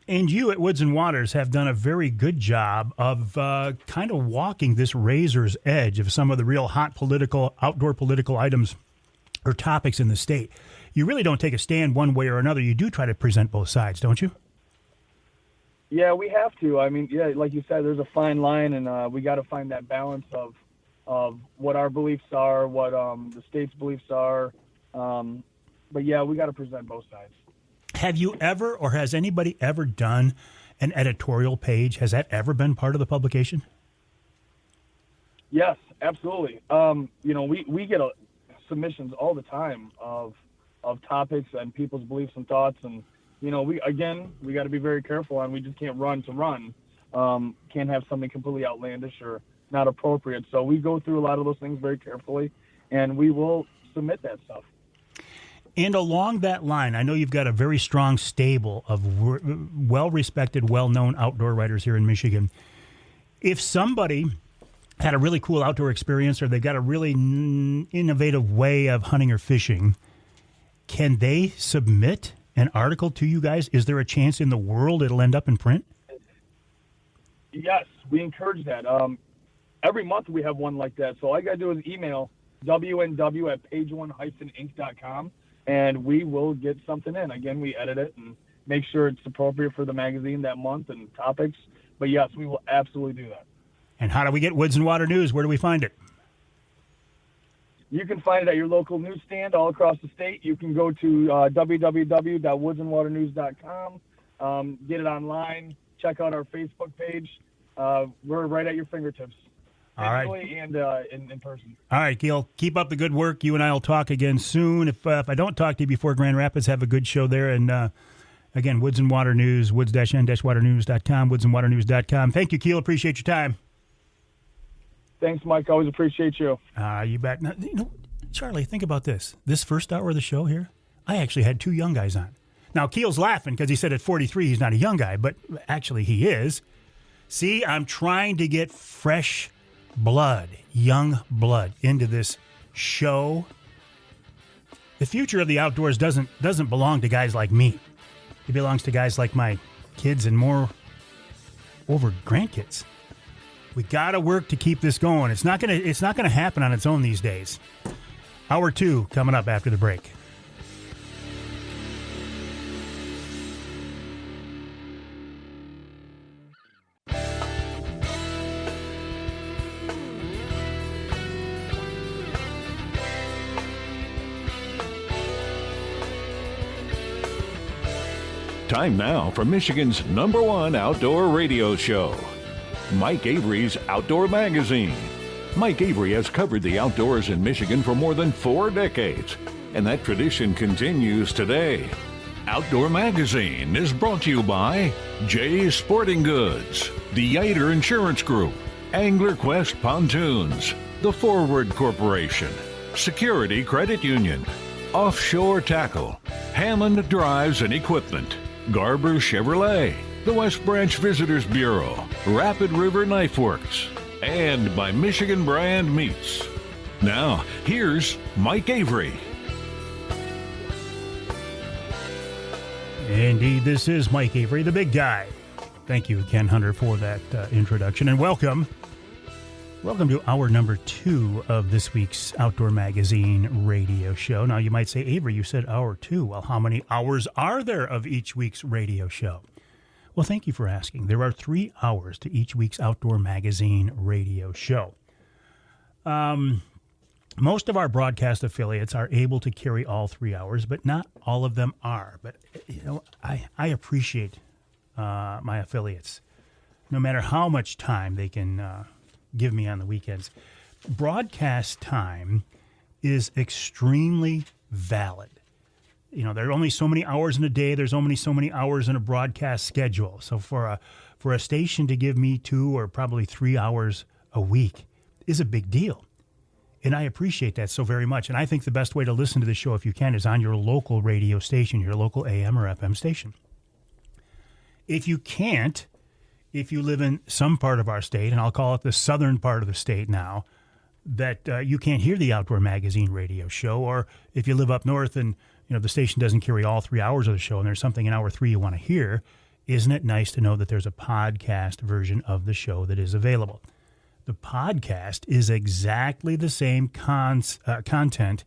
And you at Woods and Waters have done a very good job of kind of walking this razor's edge of some of the real hot outdoor political items or topics in the state. You really don't take a stand one way or another. You do try to present both sides, don't you? Yeah, we have to. I mean, yeah, like you said, there's a fine line, and we got to find that balance of what our beliefs are, what the state's beliefs are. But yeah, we got to present both sides. Have you ever, or has anybody ever done an editorial page? Has that ever been part of the publication? Yes, absolutely. We get submissions all the time of topics and people's beliefs and thoughts, and we got to be very careful, and we just can't run to run. Can't have something completely outlandish or not appropriate. So we go through a lot of those things very carefully, and we will submit that stuff. And along that line, I know you've got a very strong stable of well-respected, well-known outdoor writers here in Michigan. If somebody had a really cool outdoor experience or they've got a really innovative way of hunting or fishing, can they submit an article to you guys? Is there a chance in the world it'll end up in print? Yes, we encourage that. Every month we have one like that. So all I got to do is email WNW@pageone-inc.com, and we will get something in. Again, we edit it and make sure it's appropriate for the magazine that month and topics. But yes, we will absolutely do that. And how do we get Woods-n-Waternews? Where do we find it? You can find it at your local newsstand all across the state. You can go to www.woods-n-waternews.com, get it online, check out our Facebook page. We're right at your fingertips, digitally and in person. All right, Keil, keep up the good work. You and I will talk again soon. If I don't talk to you before Grand Rapids, have a good show there. And again, Woods and Water News, woods-n-waternews.com, woods-n-waternews.com. Thank you, Keil. Appreciate your time. Thanks, Mike. Always appreciate you. You bet. Now, Charlie, think about this. This first hour of the show here, I actually had two young guys on. Now, Keil's laughing because he said at 43 he's not a young guy, but actually he is. See, I'm trying to get fresh blood, young blood into this show. The future of the outdoors doesn't belong to guys like me. It belongs to guys like my kids and more over grandkids. We got to work to keep this going. It's not gonna happen on its own these days. Hour 2 coming up after the break. Time now for Michigan's #1 outdoor radio show, Mike Avery's Outdoor Magazine. Mike Avery has covered the outdoors in Michigan for more than 4 decades, and that tradition continues today. Outdoor Magazine is brought to you by Jay's Sporting Goods, the Yater Insurance Group, Angler Quest Pontoons, the Forward Corporation, Security Credit Union, Offshore Tackle, Hammond Drives and Equipment, Garber Chevrolet, the West Branch Visitors Bureau, Rapid River Knife Works, and by Michigan Brand Meats. Now, here's Mike Avery. Indeed, this is Mike Avery, the big guy. Thank you, Ken Hunter, for that introduction, and welcome. Welcome to hour number 2 of this week's Outdoor Magazine radio show. Now, you might say, Avery, you said hour 2. Well, how many hours are there of each week's radio show? Well, thank you for asking. There are 3 hours to each week's Outdoor Magazine radio show. Most of our broadcast affiliates are able to carry all 3 hours, but not all of them are. But, I appreciate my affiliates, no matter how much time they can give me on the weekends. Broadcast time is extremely valid. There are only so many hours in a day. There's only so many hours in a broadcast schedule. So for a station to give me 2 or probably 3 hours a week is a big deal. And I appreciate that so very much. And I think the best way to listen to the show, if you can, is on your local radio station, your local AM or FM station. If you can't, if you live in some part of our state, and I'll call it the southern part of the state now, that you can't hear the Outdoor Magazine radio show, or if you live up north and the station doesn't carry all 3 hours of the show and there's something in hour 3 you want to hear, isn't it nice to know that there's a podcast version of the show that is available? The podcast is exactly the same content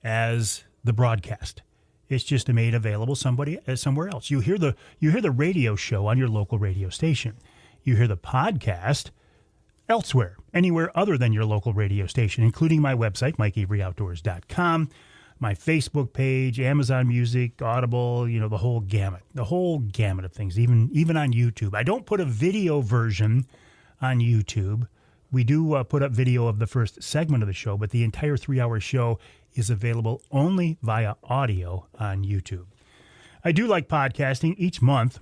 as the broadcast. It's just made available somewhere else. You hear the radio show on your local radio station. You hear the podcast elsewhere, anywhere other than your local radio station, including my website, MikeAveryOutdoors.com, my Facebook page, Amazon Music, Audible, the whole gamut of things, even on YouTube. I don't put a video version on YouTube. We do put up video of the first segment of the show, but the entire 3-hour show is available only via audio on YouTube. I do like podcasting. Each month,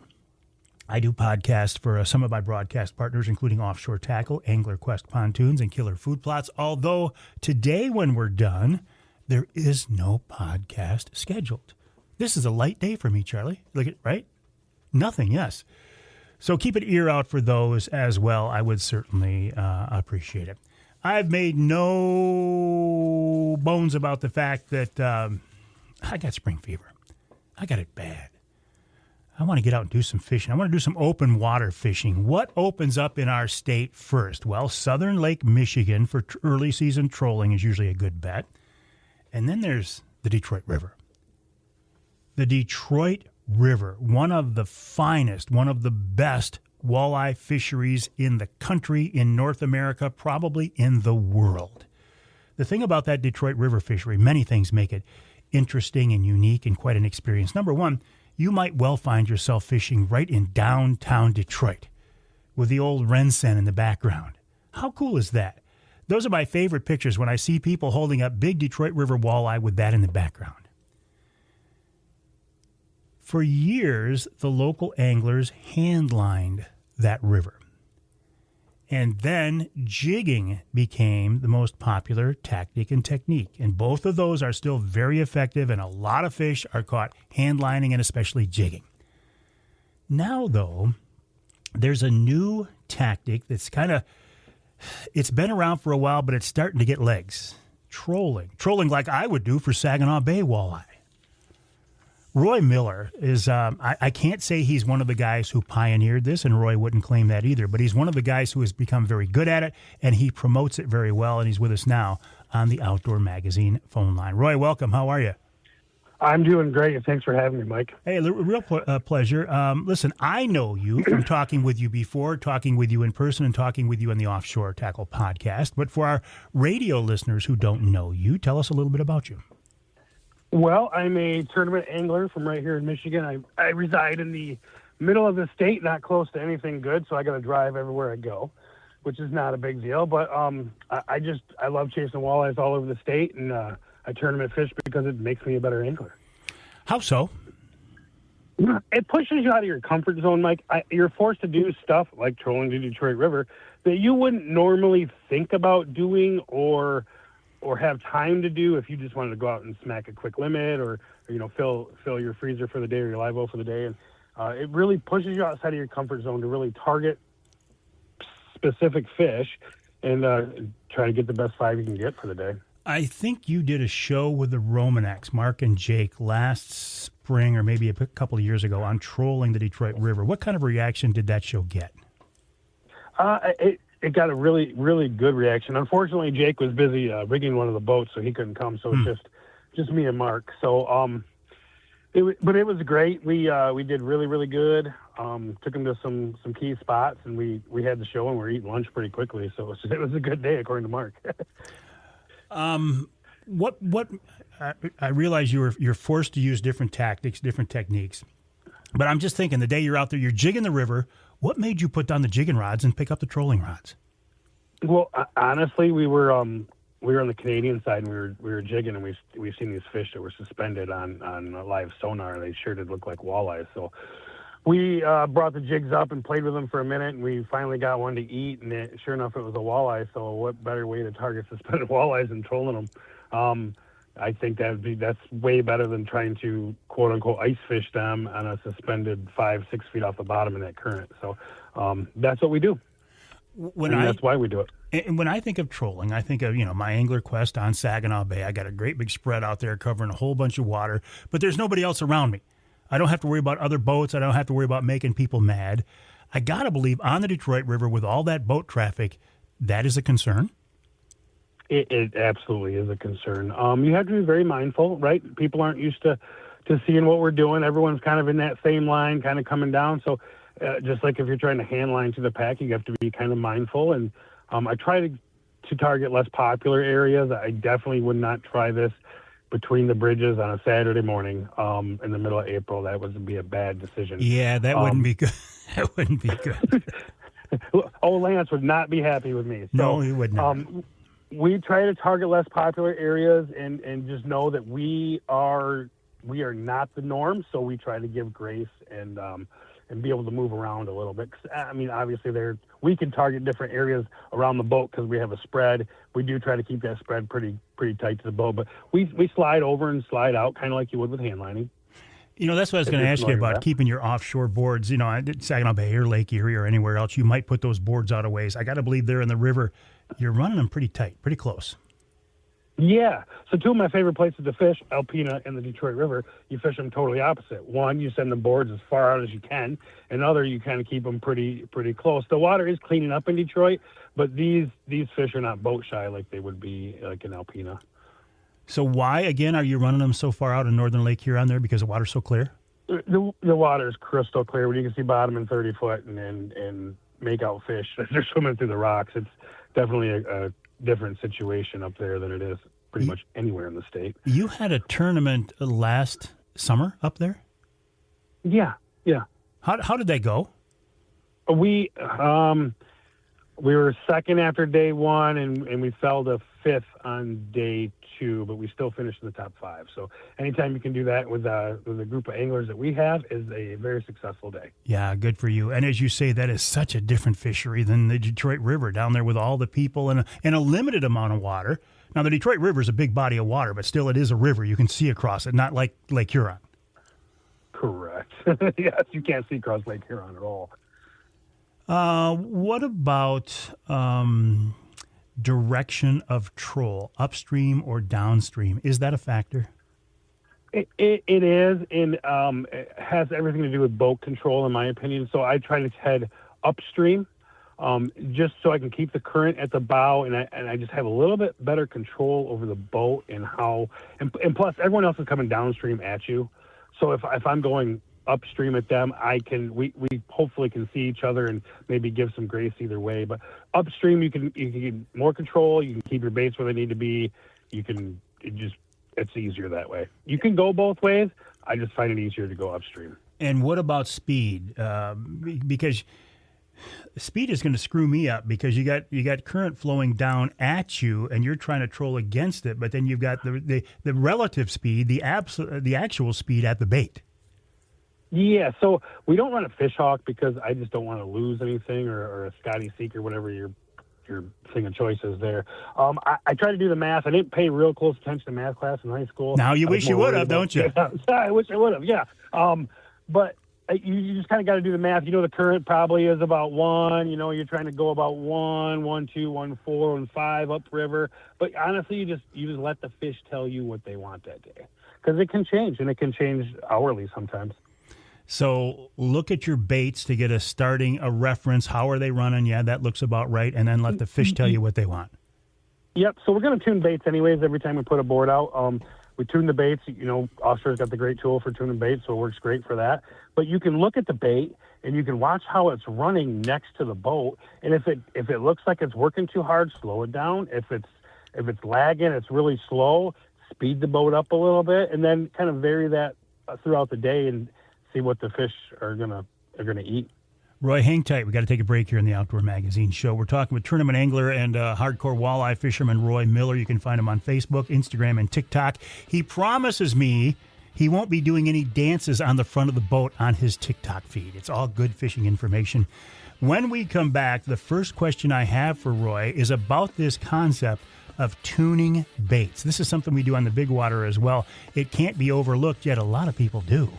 I do podcasts for some of my broadcast partners, including Offshore Tackle, Angler Quest Pontoons, and Killer Food Plots. Although today, when we're done, there is no podcast scheduled. This is a light day for me, Charlie. Look at right? Nothing, yes. So keep an ear out for those as well. I would certainly appreciate it. I've made no bones about the fact that I got spring fever. I got it bad. I want to get out and do some fishing. I want to do some open water fishing. What opens up in our state first? Well, Southern Lake Michigan for early season trolling is usually a good bet. And then there's the Detroit River. The Detroit River, one of the finest, one of the best walleye fisheries in the country, in North America, probably in the world. The thing about that Detroit River fishery, many things make it interesting and unique and quite an experience. Number one, you might well find yourself fishing right in downtown Detroit with the old Rensen in the background. How cool is that? Those are my favorite pictures when I see people holding up big Detroit River walleye with that in the background. For years, the local anglers hand-lined that river. And then jigging became the most popular tactic and technique. And both of those are still very effective, and a lot of fish are caught hand-lining and especially jigging. Now, though, there's a new tactic that's it's been around for a while, but it's starting to get legs. Trolling. Trolling like I would do for Saginaw Bay walleye. Roy Miller is, I can't say he's one of the guys who pioneered this, and Roy wouldn't claim that either, but he's one of the guys who has become very good at it, and he promotes it very well, and he's with us now on the Outdoor Magazine phone line. Roy, welcome. How are you? I'm doing great. Thanks for having me, Mike. Hey, real pleasure. Listen, I know you from talking with you before, talking with you in person, and talking with you on the Offshore Tackle podcast, but for our radio listeners who don't know you, tell us a little bit about you. Well, I'm a tournament angler from right here in Michigan. I reside in the middle of the state, not close to anything good, so I got to drive everywhere I go, which is not a big deal. But I love chasing walleyes all over the state, and I tournament fish because it makes me a better angler. How so? It pushes you out of your comfort zone, Mike. You're forced to do stuff like trolling the Detroit River that you wouldn't normally think about doing or have time to do if you just wanted to go out and smack a quick limit or fill your freezer for the day or your live oil for the day. And it really pushes you outside of your comfort zone to really target specific fish and try to get the best 5 you can get for the day. I think you did a show with the Romanex, Mark and Jake, last spring or maybe a couple of years ago on trolling the Detroit River. What kind of reaction did that show get? It got a really, really good reaction. Unfortunately, Jake was busy rigging one of the boats, so he couldn't come. So it's just me and Mark. So, but it was great. We did really, really good. Took him to some key spots, and we had the show, and we were eating lunch pretty quickly. So it was a good day, according to Mark. I realize you're forced to use different tactics, different techniques, but I'm just thinking the day you're out there, you're jigging the river. What made you put down the jigging rods and pick up the trolling rods? Well, honestly, we were on the Canadian side, and we were jigging, and we've seen these fish that were suspended on a live sonar. They sure did look like walleyes. So we brought the jigs up and played with them for a minute, and we finally got one to eat, and sure enough, it was a walleye. So what better way to target suspended walleyes than trolling them? I think that's way better than trying to quote unquote ice fish them on a suspended 5-6 feet off the bottom in that current. So that's what we do. That's why we do it. And when I think of trolling, I think of, my angler quest on Saginaw Bay. I got a great big spread out there covering a whole bunch of water, but there's nobody else around me. I don't have to worry about other boats. I don't have to worry about making people mad. I got to believe on the Detroit River with all that boat traffic, that is a concern. It absolutely is a concern. You have to be very mindful, right? People aren't used to seeing what we're doing. Everyone's kind of in that same line, kind of coming down. So just like if you're trying to hand line to the pack, you have to be kind of mindful. And I try to target less popular areas. I definitely would not try this between the bridges on a Saturday morning in the middle of April. That would be a bad decision. Yeah, that wouldn't be good. That wouldn't be good. Old Lance would not be happy with me. So, no, he would not. We try to target less popular areas and just know that we are not the norm. So we try to give grace and be able to move around a little bit. 'Cause, I mean, obviously we can target different areas around the boat because we have a spread. We do try to keep that spread pretty tight to the boat, but we slide over and slide out kind of like you would with hand lining. That's what I was going to ask you about, keeping your offshore boards, at Saginaw Bay or Lake Erie or anywhere else. You might put those boards out a ways. I got to believe they're in the river. You're running them pretty tight, pretty close. Yeah. So two of my favorite places to fish, Alpena and the Detroit River, you fish them totally opposite. One, you send the boards as far out as you can. Another, you kind of keep them pretty close. The water is cleaning up in Detroit, but these fish are not boat shy like they would be like in Alpena. So why, again, are you running them so far out in northern Lake Huron there because the water's so clear? The water is crystal clear. When you can see bottom in 30 foot and make out fish as they're swimming through the rocks, it's definitely a different situation up there than it is pretty much anywhere in the state. You had a tournament last summer up there? Yeah. How did that go? We were second after day one, and we fell to fifth on day two, but we still finished in the top five. So anytime you can do that with a group of anglers that we have is a very successful day. Yeah, good for you. And as you say, that is such a different fishery than the Detroit River down there with all the people and a limited amount of water. Now, the Detroit River is a big body of water, but still it is a river. You can see across it, not like Lake Huron. Correct. Yes, you can't see across Lake Huron at all. What about direction of troll, upstream or downstream? Is that a factor? It is, and it has everything to do with boat control, in my opinion. So I try to head upstream just so I can keep the current at the bow, and I just have a little bit better control over the boat and how. And plus, everyone else is coming downstream at you. So if I'm going upstream at them, we hopefully can see each other and maybe give some grace either way. But upstream, you can get more control. You can keep your baits where they need to be. It's easier that way. You can go both ways. I just find it easier to go upstream. And what about speed? Because speed is going to screw me up because you got current flowing down at you and you're trying to troll against it, but then you've got the relative speed, the actual speed at the bait. Yeah, so we don't run a fish hawk because I just don't want to lose anything or a Scotty Seek or whatever your thing of choice is there. I try to do the math. I didn't pay real close attention to math class in high school. Now you wish you would have, don't you? I wish I would have, yeah. But you just kind of got to do the math. The current probably is about 1. You're trying to go about 1, 1, 2, 1, 4, 1, 5 upriver. But honestly, you just let the fish tell you what they want that day because it can change, and it can change hourly sometimes. So look at your baits to get a reference. How are they running? Yeah, that looks about right. And then let the fish tell you what they want. Yep. So we're going to tune baits anyways every time we put a board out. We tune the baits. Offshore's got the great tool for tuning baits, so it works great for that. But you can look at the bait and you can watch how it's running next to the boat. And if it looks like it's working too hard, slow it down. If If it's lagging, it's really slow, speed the boat up a little bit, and then kind of vary that throughout the day and see what the fish are gonna eat. Roy, hang tight. We got to take a break here in the Outdoor Magazine Show. We're talking with tournament angler and hardcore walleye fisherman Roy Miller. You can find him on Facebook, Instagram, and TikTok. He promises me he won't be doing any dances on the front of the boat on his TikTok feed. It's all good fishing information. When we come back, the first question I have for Roy is about this concept of tuning baits. This is something we do on the big water as well. It can't be overlooked, yet a lot of people do.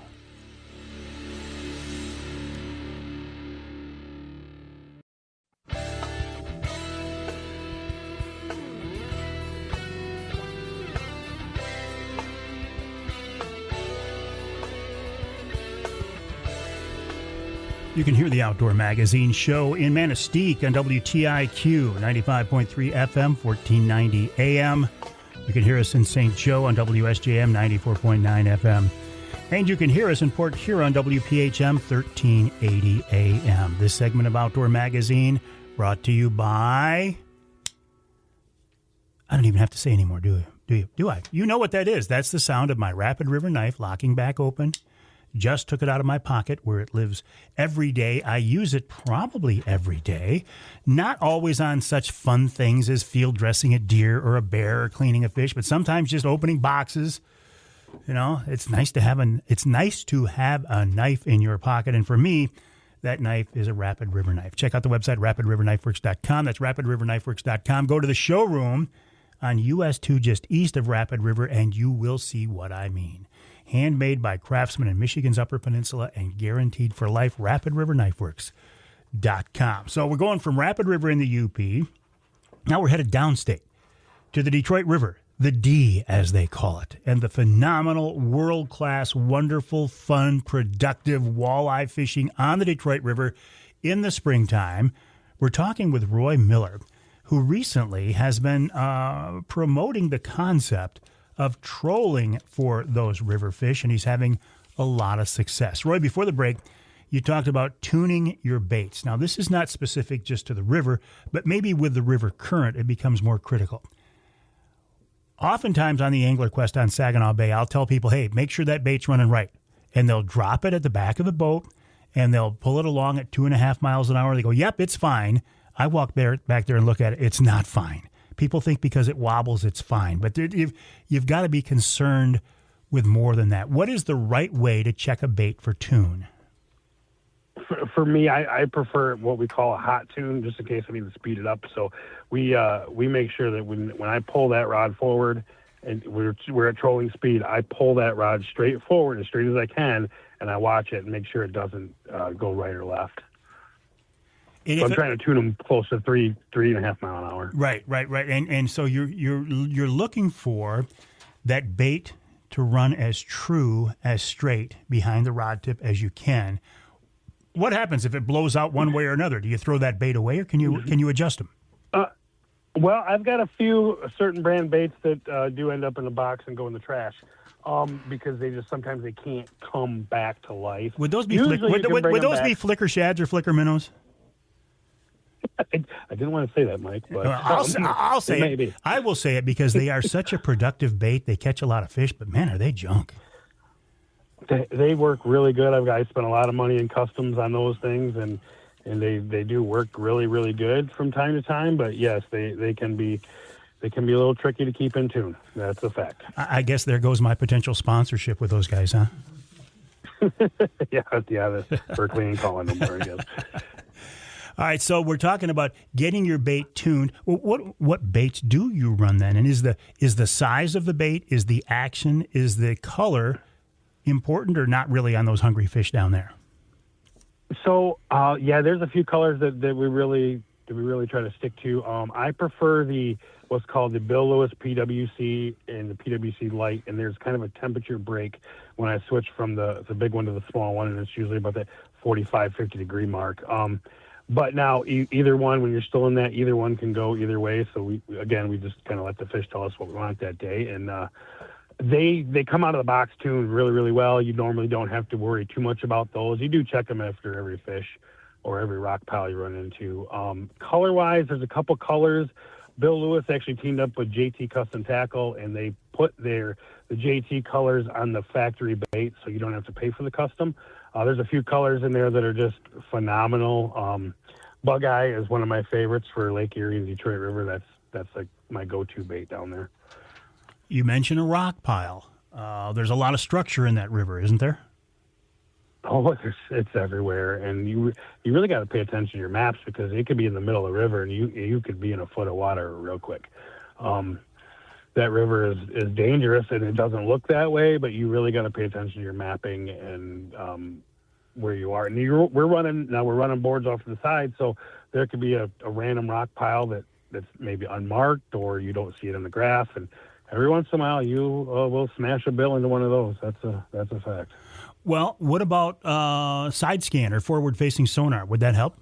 You can hear the Outdoor Magazine Show in Manistee on WTIQ 95.3 FM, 1490 AM. You can hear us in St. Joe on WSJM 94.9 FM. And you can hear us in Port Huron, WPHM 1380 AM. This segment of Outdoor Magazine brought to you by... I don't even have to say anymore, do you? Do I? You know what that is. That's the sound of my Rapid River knife locking back open. Just took it out of my pocket where it lives every day. I use it probably every day. Not always on such fun things as field dressing a deer or a bear or cleaning a fish, but sometimes just opening boxes. You know, it's nice to have a knife in your pocket. And for me, that knife is a Rapid River knife. Check out the website, rapidriverknifeworks.com. That's rapidriverknifeworks.com. Go to the showroom on US 2 just east of Rapid River, and you will see what I mean. Handmade by craftsmen in Michigan's Upper Peninsula and guaranteed for life, rapidriverknifeworks.com. So we're going from Rapid River in the UP. Now we're headed downstate to the Detroit River, the D, as they call it, and the phenomenal, world-class, wonderful, fun, productive walleye fishing on the Detroit River in the springtime. We're talking with Roy Miller, who recently has been promoting the concept of trolling for those river fish, and he's having a lot of success. Roy, before the break, you talked about tuning your baits. Now, this is not specific just to the river, but maybe with the river current, it becomes more critical. Oftentimes on the Angler Quest on Saginaw Bay, I'll tell people, hey, make sure that bait's running right. And they'll drop it at the back of the boat, and they'll pull it along at 2.5 miles an hour. They go, yep, it's fine. I walk back there and look at it. It's not fine. People think because it wobbles, it's fine. But you've got to be concerned with more than that. What is the right way to check a bait for tune? For me, I prefer what we call a hot tune, just in case I need to speed it up. So we make sure that when I pull that rod forward and we're at trolling speed, I pull that rod straight forward as straight as I can, and I watch it and make sure it doesn't go right or left. So I'm trying to tune them close to 3.5 mile an hour. Right. And so you're looking for that bait to run as true, as straight behind the rod tip as you can. What happens if it blows out one way or another? Do you throw that bait away, or can you adjust them? Well, I've got a few certain brand baits that do end up in the box and go in the trash. Because sometimes they can't come back to life. Would those be flicker shads or flicker minnows? I didn't want to say that, Mike. But I'll say it. Maybe. I will say it because they are such a productive bait. They catch a lot of fish, but man, are they junk. They work really good. I spent a lot of money in customs on those things, and they do work really, really good from time to time. But yes, they can be a little tricky to keep in tune. That's a fact. I guess there goes my potential sponsorship with those guys, huh? yeah, Berkeley ain't calling no more, I guess. All right, so we're talking about getting your bait tuned. Well, what baits do you run then? And is the size of the bait, is the action, is the color important or not really on those hungry fish down there? So there's a few colors that we really try to stick to. I prefer what's called the Bill Lewis PWC and the PWC Light, and there's kind of a temperature break when I switch from the big one to the small one, and it's usually about the 45, 50 degree mark. But now either one, when you're still in that, either one can go either way. So we just kind of let the fish tell us what we want that day. And they come out of the box tuned really, really well. You normally don't have to worry too much about those. You do check them after every fish or every rock pile you run into. Color-wise, there's a couple colors, Bill Lewis actually teamed up with JT Custom Tackle, and they put the JT colors on the factory bait, so you don't have to pay for the custom. There's a few colors in there that are just phenomenal. Bug Eye is one of my favorites for Lake Erie and Detroit River. That's like my go-to bait down there. You mentioned a rock pile. There's a lot of structure in that river, isn't there? Oh, it's everywhere, and you really got to pay attention to your maps because it could be in the middle of the river, and you could be in a foot of water real quick. That river is dangerous, and it doesn't look that way, but you really got to pay attention to your mapping and where you are. And we're running boards off to the side, so there could be a random rock pile that's maybe unmarked, or you don't see it in the graph, and every once in a while you will smash a bill into one of those. That's a fact. Well, what about side scan or forward-facing sonar? Would that help?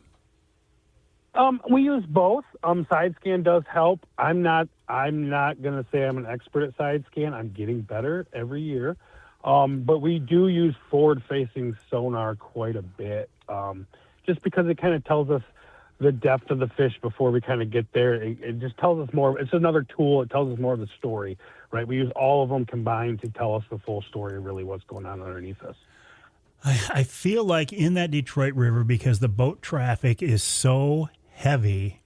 We use both. Side scan does help. I'm not going to say I'm an expert at side scan. I'm getting better every year. But we do use forward-facing sonar quite a bit, just because it kind of tells us the depth of the fish before we kind of get there. It just tells us more. It's another tool. It tells us more of the story, right? We use all of them combined to tell us the full story of really what's going on underneath us. I feel like in that Detroit River, because the boat traffic is so heavy,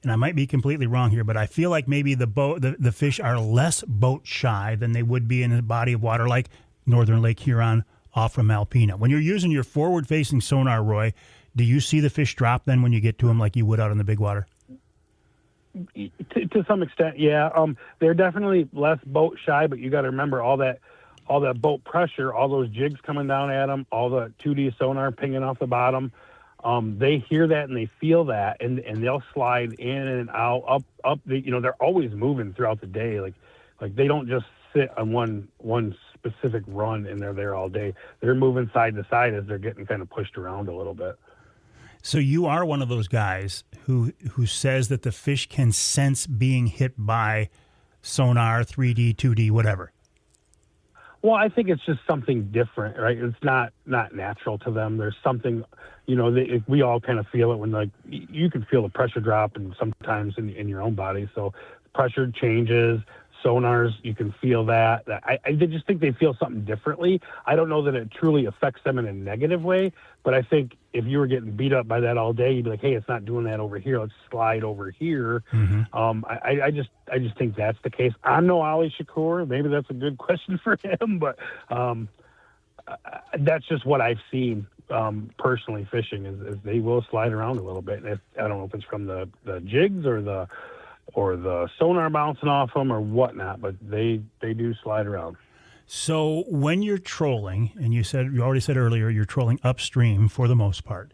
and I might be completely wrong here, but I feel like maybe the fish are less boat shy than they would be in a body of water like Northern Lake Huron off from Alpena. When you're using your forward-facing sonar, Roy, do you see the fish drop then when you get to them like you would out in the big water? To some extent, yeah. They're definitely less boat shy, but you got to remember all that boat pressure, all those jigs coming down at them, all the 2D sonar pinging off the bottom. They hear that and they feel that, and they'll slide in and out, up. They're always moving throughout the day. Like they don't just sit on one specific run and they're there all day. They're moving side to side as they're getting kind of pushed around a little bit. So you are one of those guys who says that the fish can sense being hit by sonar, 3D, 2D, whatever. Well, I think it's just something different, right? It's not natural to them. There's something, we all kind of feel it when, like, you can feel the pressure drop and sometimes in your own body. So pressure changes, sonars, you can feel that. I just think they feel something differently. I don't know that it truly affects them in a negative way, but I think if you were getting beat up by that all day, you'd be like, hey, it's not doing that over here. Let's slide over here. Mm-hmm. I just think that's the case. I'm no Ali Shakur. Maybe that's a good question for him, but that's just what I've seen personally fishing is they will slide around a little bit. And I don't know if it's from the jigs or the sonar bouncing off them or whatnot, but they do slide around. So when you're trolling, and you already said earlier you're trolling upstream for the most part,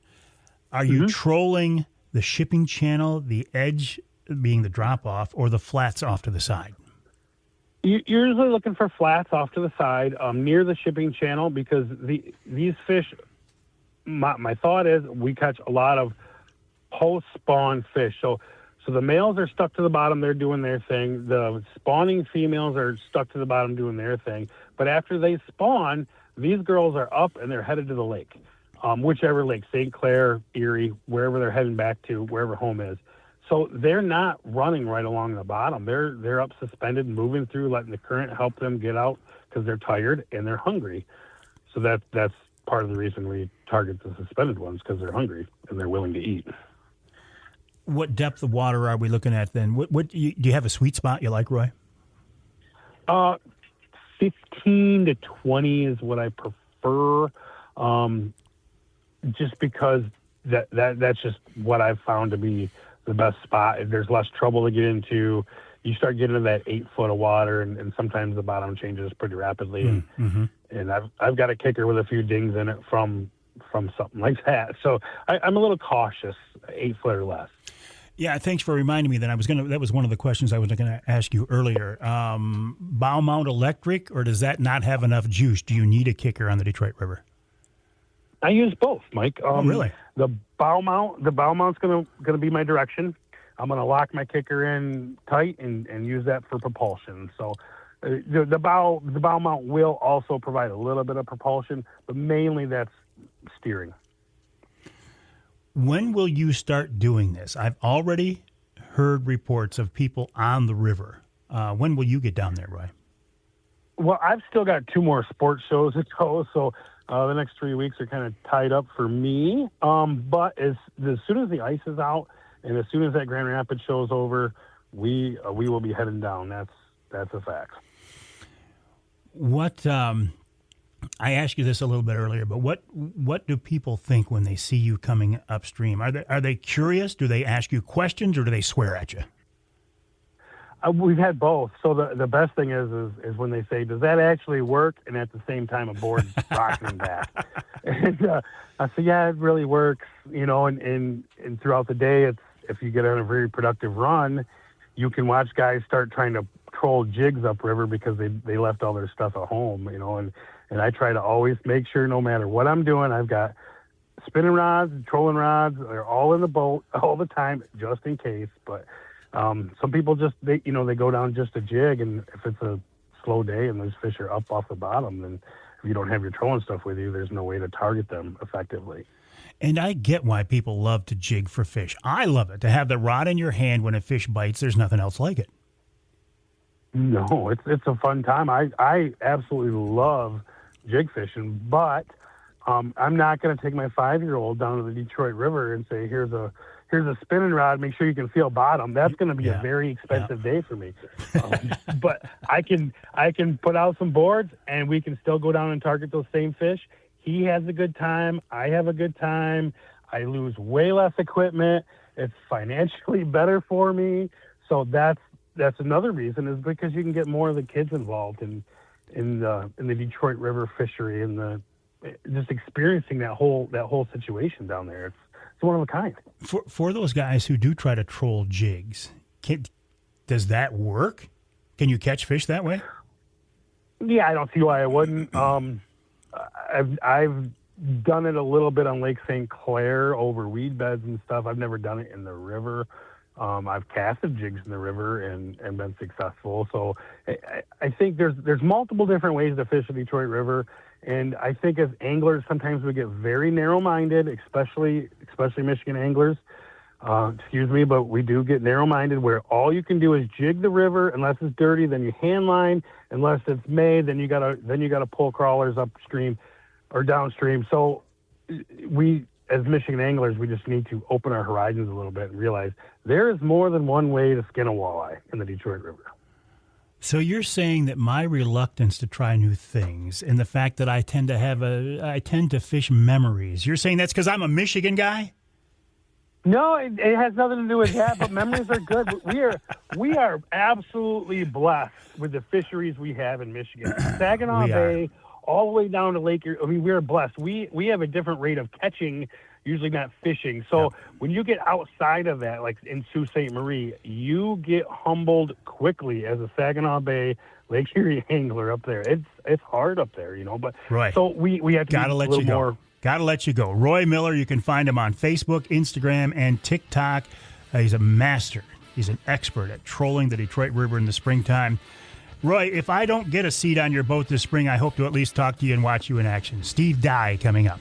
are you trolling the shipping channel, the edge being the drop-off, or the flats off to the side? You're usually looking for flats off to the side near the shipping channel because these fish, my thought is we catch a lot of post-spawn fish. So the males are stuck to the bottom. They're doing their thing. The spawning females are stuck to the bottom doing their thing. But after they spawn, these girls are up and they're headed to the lake, whichever lake, St. Clair, Erie, wherever they're heading back to, wherever home is. So they're not running right along the bottom. They're up suspended, moving through, letting the current help them get out because they're tired and they're hungry. So that's part of the reason we target the suspended ones because they're hungry and they're willing to eat. What depth of water are we looking at then? What do you have a sweet spot you like, Roy? 15 to 20 is what I prefer, just because that's just what I've found to be the best spot. There's less trouble to get into. You start getting into that 8 foot of water, and sometimes the bottom changes pretty rapidly. And I've got a kicker with a few dings in it from something like that. So I'm a little cautious, 8 foot or less. Yeah, thanks for reminding me that that was one of the questions I was going to ask you earlier. Bow mount electric, or does that not have enough juice? Do you need a kicker on the Detroit River? I use both, Mike. Really? The bow mount's going to be my direction. I'm going to lock my kicker in tight and use that for propulsion. So the bow mount will also provide a little bit of propulsion, but mainly that's steering. When will you start doing this? I've already heard reports of people on the river. When will you get down there, Roy? Well, I've still got 2 more sports shows to go, so the next 3 weeks are kind of tied up for me. But as soon as the ice is out and as soon as that Grand Rapids show is over, we will be heading down. That's a fact. What I asked you this a little bit earlier, but what do people think when they see you coming upstream? Are they curious? Do they ask you questions, or do they swear at you? We've had both. So the best thing is when they say, "Does that actually work?" And at the same time, a board's rocking back. And I say, "Yeah, it really works." And throughout the day, if you get on a very productive run, you can watch guys start trying to troll jigs upriver because they left all their stuff at home. And I try to always make sure, no matter what I'm doing, I've got spinning rods, trolling rods. They're all in the boat all the time, just in case. But some people they go down just a jig, and if it's a slow day and those fish are up off the bottom, then if you don't have your trolling stuff with you, there's no way to target them effectively. And I get why people love to jig for fish. I love it. To have the rod in your hand when a fish bites, there's nothing else like it. No, it's a fun time. I absolutely love jig fishing, but I'm not going to take my 5-year-old down to the Detroit River and say, here's a spinning rod, make sure you can feel bottom. That's going to be a very expensive day for me. But I can put out some boards, and we can still go down and target those same fish. He has a good time. I have a good time. I lose way less equipment. It's financially better for me. So that's another reason, is because you can get more of the kids involved in the Detroit River fishery and just experiencing that whole situation down there. It's one of a kind. For those guys who do try to troll jigs, does that work? Can you catch fish that way? Yeah, I don't see why I wouldn't. I've done it a little bit on Lake St. Clair over weed beds and stuff. I've never done it in the river. I've casted jigs in the river and been successful. So I think there's multiple different ways to fish the Detroit River. And I think as anglers, sometimes we get very narrow-minded, especially Michigan anglers. But we do get narrow-minded, where all you can do is jig the river. Unless it's dirty, then you hand line. Unless it's made, then you gotta pull crawlers upstream or downstream. So we, as Michigan anglers, we just need to open our horizons a little bit and realize there is more than one way to skin a walleye in the Detroit River. So you're saying that my reluctance to try new things and the fact that I tend to fish memories, you're saying that's because I'm a Michigan guy? No, it has nothing to do with that, but memories are good. We are absolutely blessed with the fisheries we have in Michigan. Saginaw Bay, all the way down to Lake Erie. I mean, we are blessed. We have a different rate of catching, usually not fishing. So when you get outside of that, like in Sault Ste. Marie, you get humbled quickly as a Saginaw Bay, Lake Erie angler up there. It's hard up there, But right. So we have to Gotta be a let little you go. more. Gotta let you go. Roy Miller, you can find him on Facebook, Instagram, and TikTok. He's a master. He's an expert at trolling the Detroit River in the springtime. Roy, if I don't get a seat on your boat this spring, I hope to at least talk to you and watch you in action. Steve Dye coming up.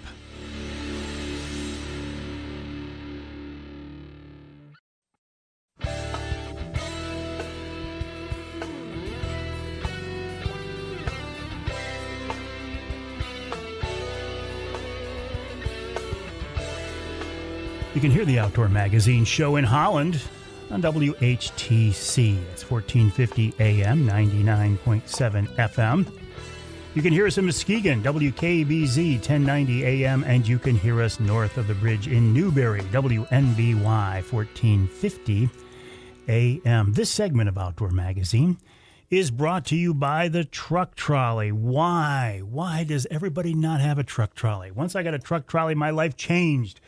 You can hear the Outdoor Magazine show in Holland on WHTC. It's 1450 AM, 99.7 FM. You can hear us in Muskegon, WKBZ, 1090 AM, and you can hear us north of the bridge in Newberry, WNBY, 1450 AM. This segment of Outdoor Magazine is brought to you by the truck trolley. Why? Why does everybody not have a truck trolley? Once I got a truck trolley, my life changed.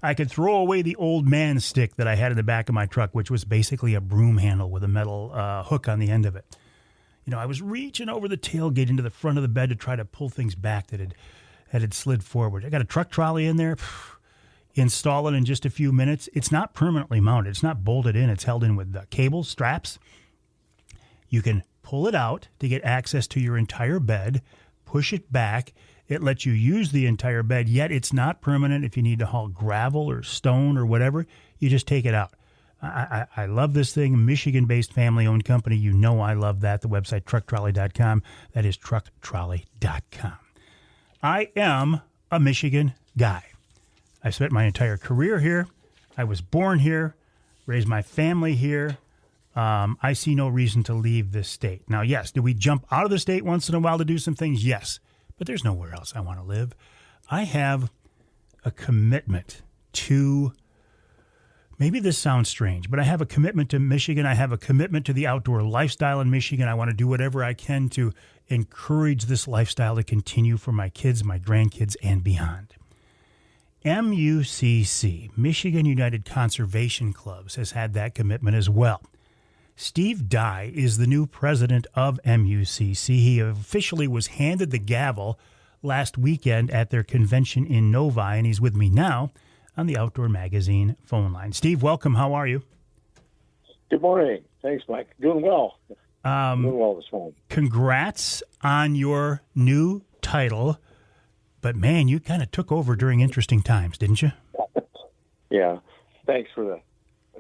I could throw away the old man stick that I had in the back of my truck, which was basically a broom handle with a metal hook on the end of it. I was reaching over the tailgate into the front of the bed to try to pull things back that had slid forward. I got a truck trolley in there, install it in just a few minutes. It's not permanently mounted. It's not bolted in. It's held in with cables, straps. You can pull it out to get access to your entire bed, push it back. It lets you use the entire bed, yet it's not permanent. If you need to haul gravel or stone or whatever, you just take it out. I love this thing. Michigan-based family-owned company. You know I love that. The website, trucktrolley.com. That is trucktrolley.com. I am a Michigan guy. I spent my entire career here. I was born here, raised my family here. I see no reason to leave this state. Now, yes, do we jump out of the state once in a while to do some things? Yes, but there's nowhere else I want to live. I have a commitment to, maybe this sounds strange, but I have a commitment to Michigan. I have a commitment to the outdoor lifestyle in Michigan. I want to do whatever I can to encourage this lifestyle to continue for my kids, my grandkids, and beyond. MUCC, Michigan United Conservation Clubs, has had that commitment as well. Steve Dye is the new president of MUCC. He officially was handed the gavel last weekend at their convention in Novi, and he's with me now on the Outdoor Magazine phone line. Steve, welcome. How are you? Good morning. Thanks, Mike. Doing well. Doing well this morning. Congrats on your new title. But, man, you kind of took over during interesting times, didn't you? Yeah. Thanks for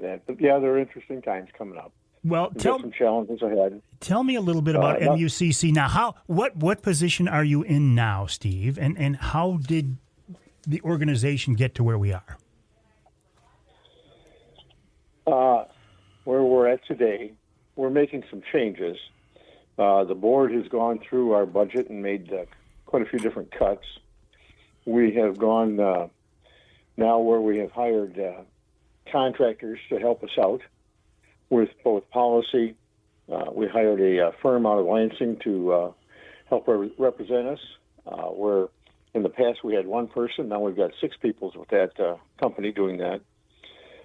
that. But, yeah, there are interesting times coming up. Well, some challenges ahead. Tell me a little bit about MUCC. Now, what position are you in now, Steve? And how did the organization get to where we are? Where we're at today, we're making some changes. The board has gone through our budget and made quite a few different cuts. We have gone now where we have hired contractors to help us out with both policy. We hired a firm out of Lansing to help represent us. Where in the past we had one person, now we've got 6 people with that company doing that.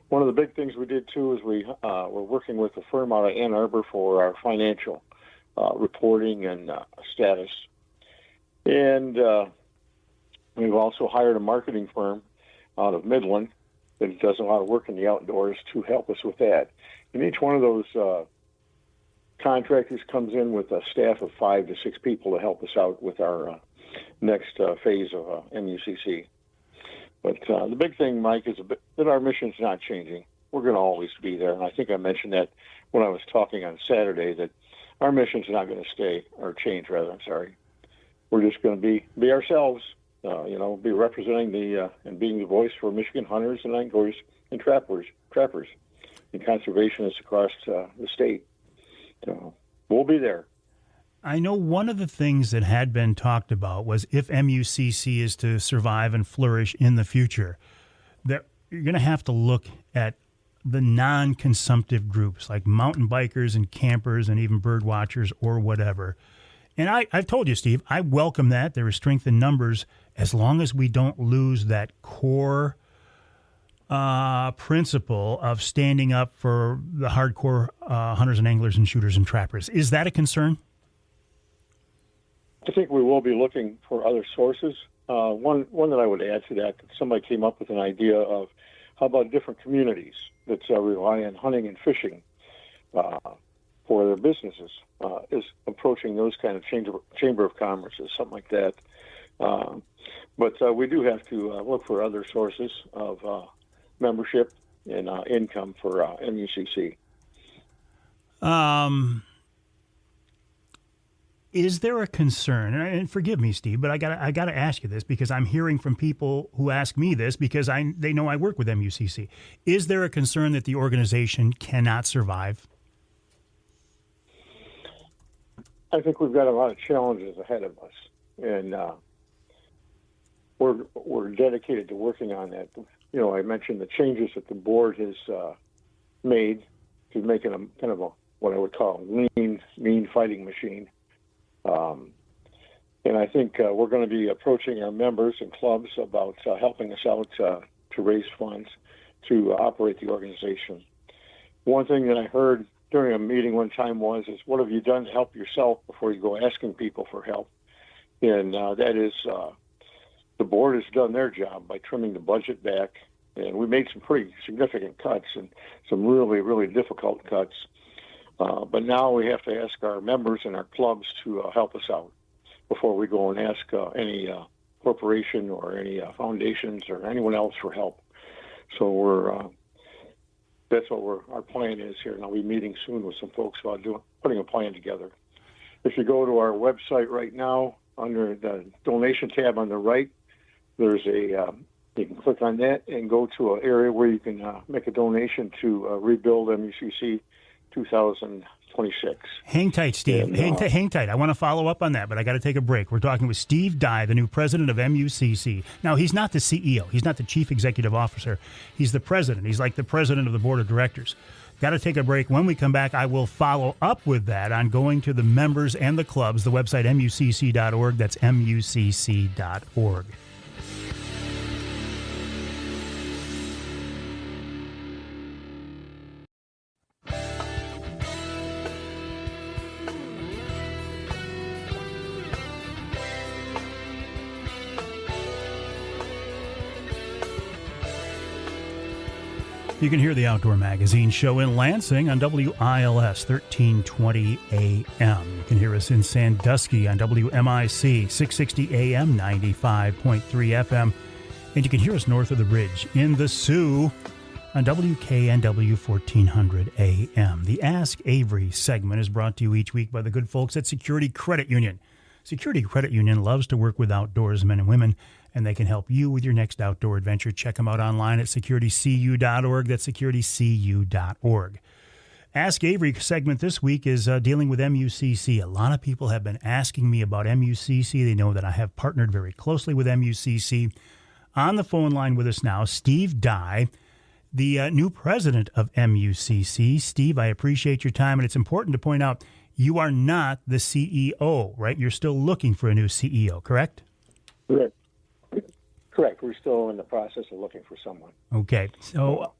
One of the big things we did, too, is we're working with a firm out of Ann Arbor for our financial reporting and status. And we've also hired a marketing firm out of Midland that does a lot of work in the outdoors to help us with that. And each one of those contractors comes in with a staff of 5 to 6 people to help us out with our next phase of MUCC. But the big thing, Mike, is that our mission's not changing. We're going to always be there. And I think I mentioned that when I was talking on Saturday, that our mission's not going to stay, or change, rather, I'm sorry. We're just going to be ourselves, be representing and being the voice for Michigan hunters and anglers and trappers and conservationists across the state. So we'll be there. I know one of the things that had been talked about was if MUCC is to survive and flourish in the future, that you're going to have to look at the non-consumptive groups like mountain bikers and campers and even bird watchers or whatever. And I've told you, Steve, I welcome that. There is strength in numbers as long as we don't lose that core principle of standing up for the hardcore hunters and anglers and shooters and trappers. Is that a concern? I think we will be looking for other sources. One that I would add to that somebody came up with an idea of how about different communities that rely on hunting and fishing for their businesses, is approaching those kind of chamber of commerces, something like that. But we do have to look for other sources of membership and income for MUCC. Is there a concern, and forgive me, Steve, but I gotta ask you this because I'm hearing from people who ask me this because they know I work with MUCC. Is there a concern that the organization cannot survive? I think we've got a lot of challenges ahead of us, and we're dedicated to working on that. You know, I mentioned the changes that the board has made to making a kind of what I would call a lean fighting machine. And I think we're going to be approaching our members and clubs about helping us out to raise funds to operate the organization. One thing that I heard during a meeting one time was, what have you done to help yourself before you go asking people for help? And that is the board has done their job by trimming the budget back, and we made some pretty significant cuts and some really, really difficult cuts. But now we have to ask our members and our clubs to help us out before we go and ask any corporation or any foundations or anyone else for help. So that's what our plan is here, and I'll be meeting soon with some folks about putting a plan together. If you go to our website right now, under the donation tab on the right, there's you can click on that and go to an area where you can make a donation to rebuild MUCC 2026. Hang tight, Steve. Hang tight. I want to follow up on that, but I got to take a break. We're talking with Steve Dye, the new president of MUCC. Now, he's not the CEO. He's not the chief executive officer. He's the president. He's like the president of the board of directors. Got to take a break. When we come back, I will follow up with that on going to the members and the clubs, the website mucc.org. That's mucc.org. You can hear the Outdoor Magazine show in Lansing on WILS 1320 AM. You can hear us in Sandusky on WMIC 660 AM, 95.3 FM. And you can hear us north of the bridge in the Sioux on WKNW 1400 AM. The Ask Avery segment is brought to you each week by the good folks at Security Credit Union. Security Credit Union loves to work with outdoorsmen and women, and they can help you with your next outdoor adventure. Check them out online at securitycu.org. That's securitycu.org. Ask Avery segment this week is dealing with MUCC. A lot of people have been asking me about MUCC. They know that I have partnered very closely with MUCC. On the phone line with us now, Steve Dye, the new president of MUCC. Steve, I appreciate your time, and it's important to point out you are not the CEO, right? You're still looking for a new CEO, correct? Correct. We're still in the process of looking for someone. Okay. So,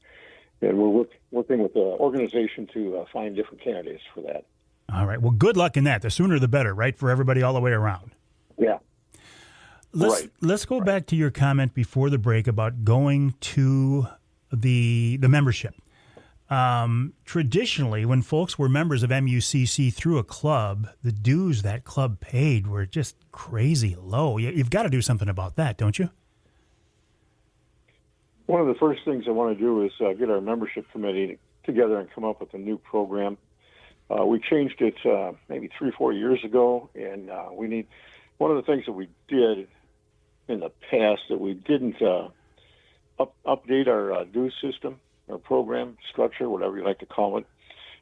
and we're working with the organization to find different candidates for that. All right. Well, good luck in that. The sooner the better, right, for everybody all the way around. Yeah. Let's go back to your comment before the break about going to the membership. Traditionally, when folks were members of MUCC through a club, the dues that club paid were just crazy low. You've got to do something about that, don't you? One of the first things I want to do is get our membership committee together and come up with a new program. We changed it maybe 3-4 years ago, and we need one of the things that we did in the past that we didn't update our dues system, our program structure, whatever you like to call it,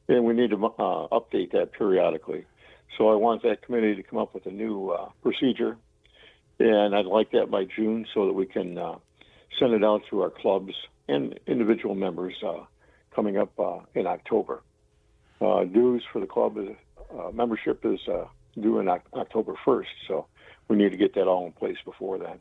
and we need to update that periodically. So I want that committee to come up with a new procedure, and I'd like that by June so that we can send it out to our clubs and individual members coming up in October. Dues for the club membership is due in October 1st, so we need to get that all in place before then.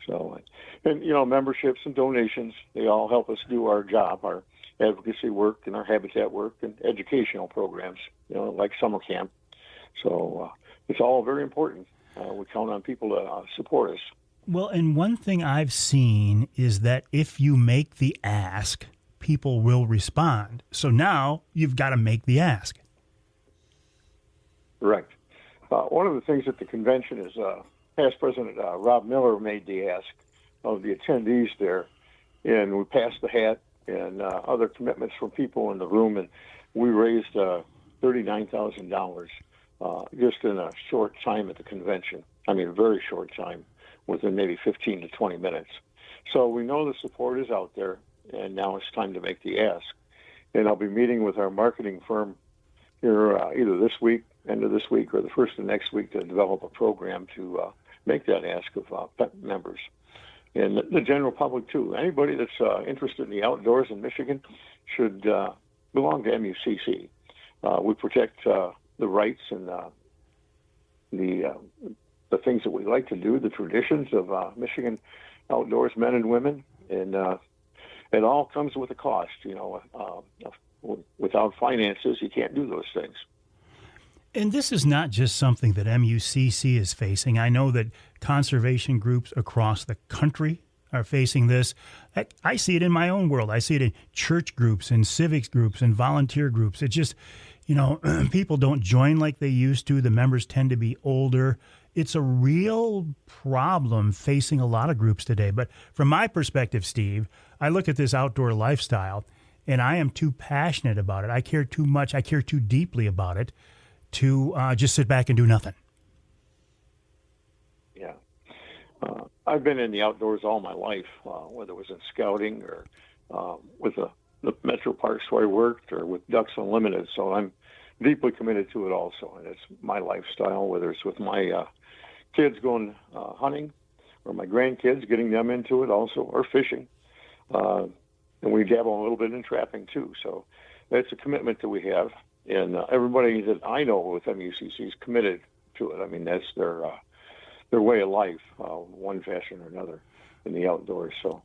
So, and memberships and donations, they all help us do our job, our advocacy work and our habitat work and educational programs, like summer camp. So it's all very important. We count on people to support us. Well, and one thing I've seen is that if you make the ask, people will respond. So now you've got to make the ask. Correct. One of the things at the convention is past President Rob Miller made the ask of the attendees there, and we passed the hat and other commitments from people in the room, and we raised $39,000 just in a short time at the convention. I mean, a very short time, within maybe 15 to 20 minutes. So we know the support is out there, and now it's time to make the ask. And I'll be meeting with our marketing firm here either this week, end of this week, or the first of next week to develop a program to make that ask of members. And the general public, too. Anybody that's interested in the outdoors in Michigan should belong to MUCC. We protect the rights and the things that we like to do, the traditions of Michigan outdoors men and women, and it all comes with a cost. Without finances, you can't do those things. And this is not just something that MUCC is facing. I know that conservation groups across the country are facing this. I see it in my own world. I see it in church groups and civics groups and volunteer groups. It's just, people don't join like they used to. The members tend to be older. It's a real problem facing a lot of groups today. But from my perspective, Steve, I look at this outdoor lifestyle, And I am too passionate about it. I care too much. I care too deeply about it to just sit back and do nothing. Yeah. I've been in the outdoors all my life, whether it was in scouting or with the Metro Parks where I worked or with Ducks Unlimited. So I'm deeply committed to it also. And it's my lifestyle, whether it's with my kids going hunting or my grandkids, getting them into it also, or fishing. And we dabble a little bit in trapping too. So that's a commitment that we have. And everybody that I know with MUCC is committed to it. I mean, that's their way of life, one fashion or another in the outdoors. So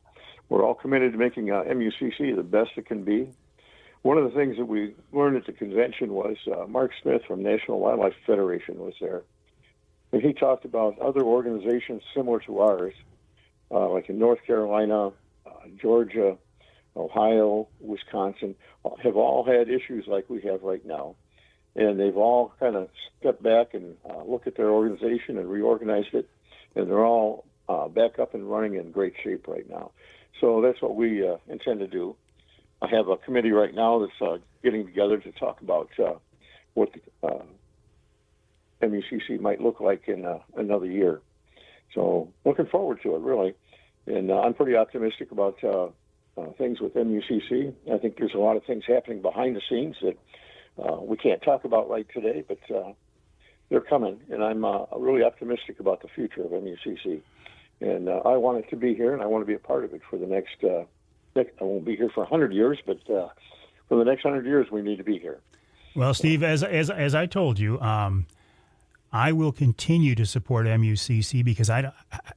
we're all committed to making MUCC the best it can be. One of the things that we learned at the convention was Mark Smith from National Wildlife Federation was there. And he talked about other organizations similar to ours, like in North Carolina, Georgia, Ohio, Wisconsin, have all had issues like we have right now. And they've all kind of stepped back and looked at their organization and reorganized it. And they're all back up and running in great shape right now. So that's what we intend to do. I have a committee right now that's getting together to talk about what the MUCC might look like in another year. So looking forward to it, really. And I'm pretty optimistic about things with MUCC. I think there's a lot of things happening behind the scenes that we can't talk about right today, but they're coming. And I'm really optimistic about the future of MUCC. And I want it to be here, and I want to be a part of it for the next, I won't be here for 100 years, but for the next 100 years, we need to be here. Well, Steve, as I told you, I will continue to support MUCC because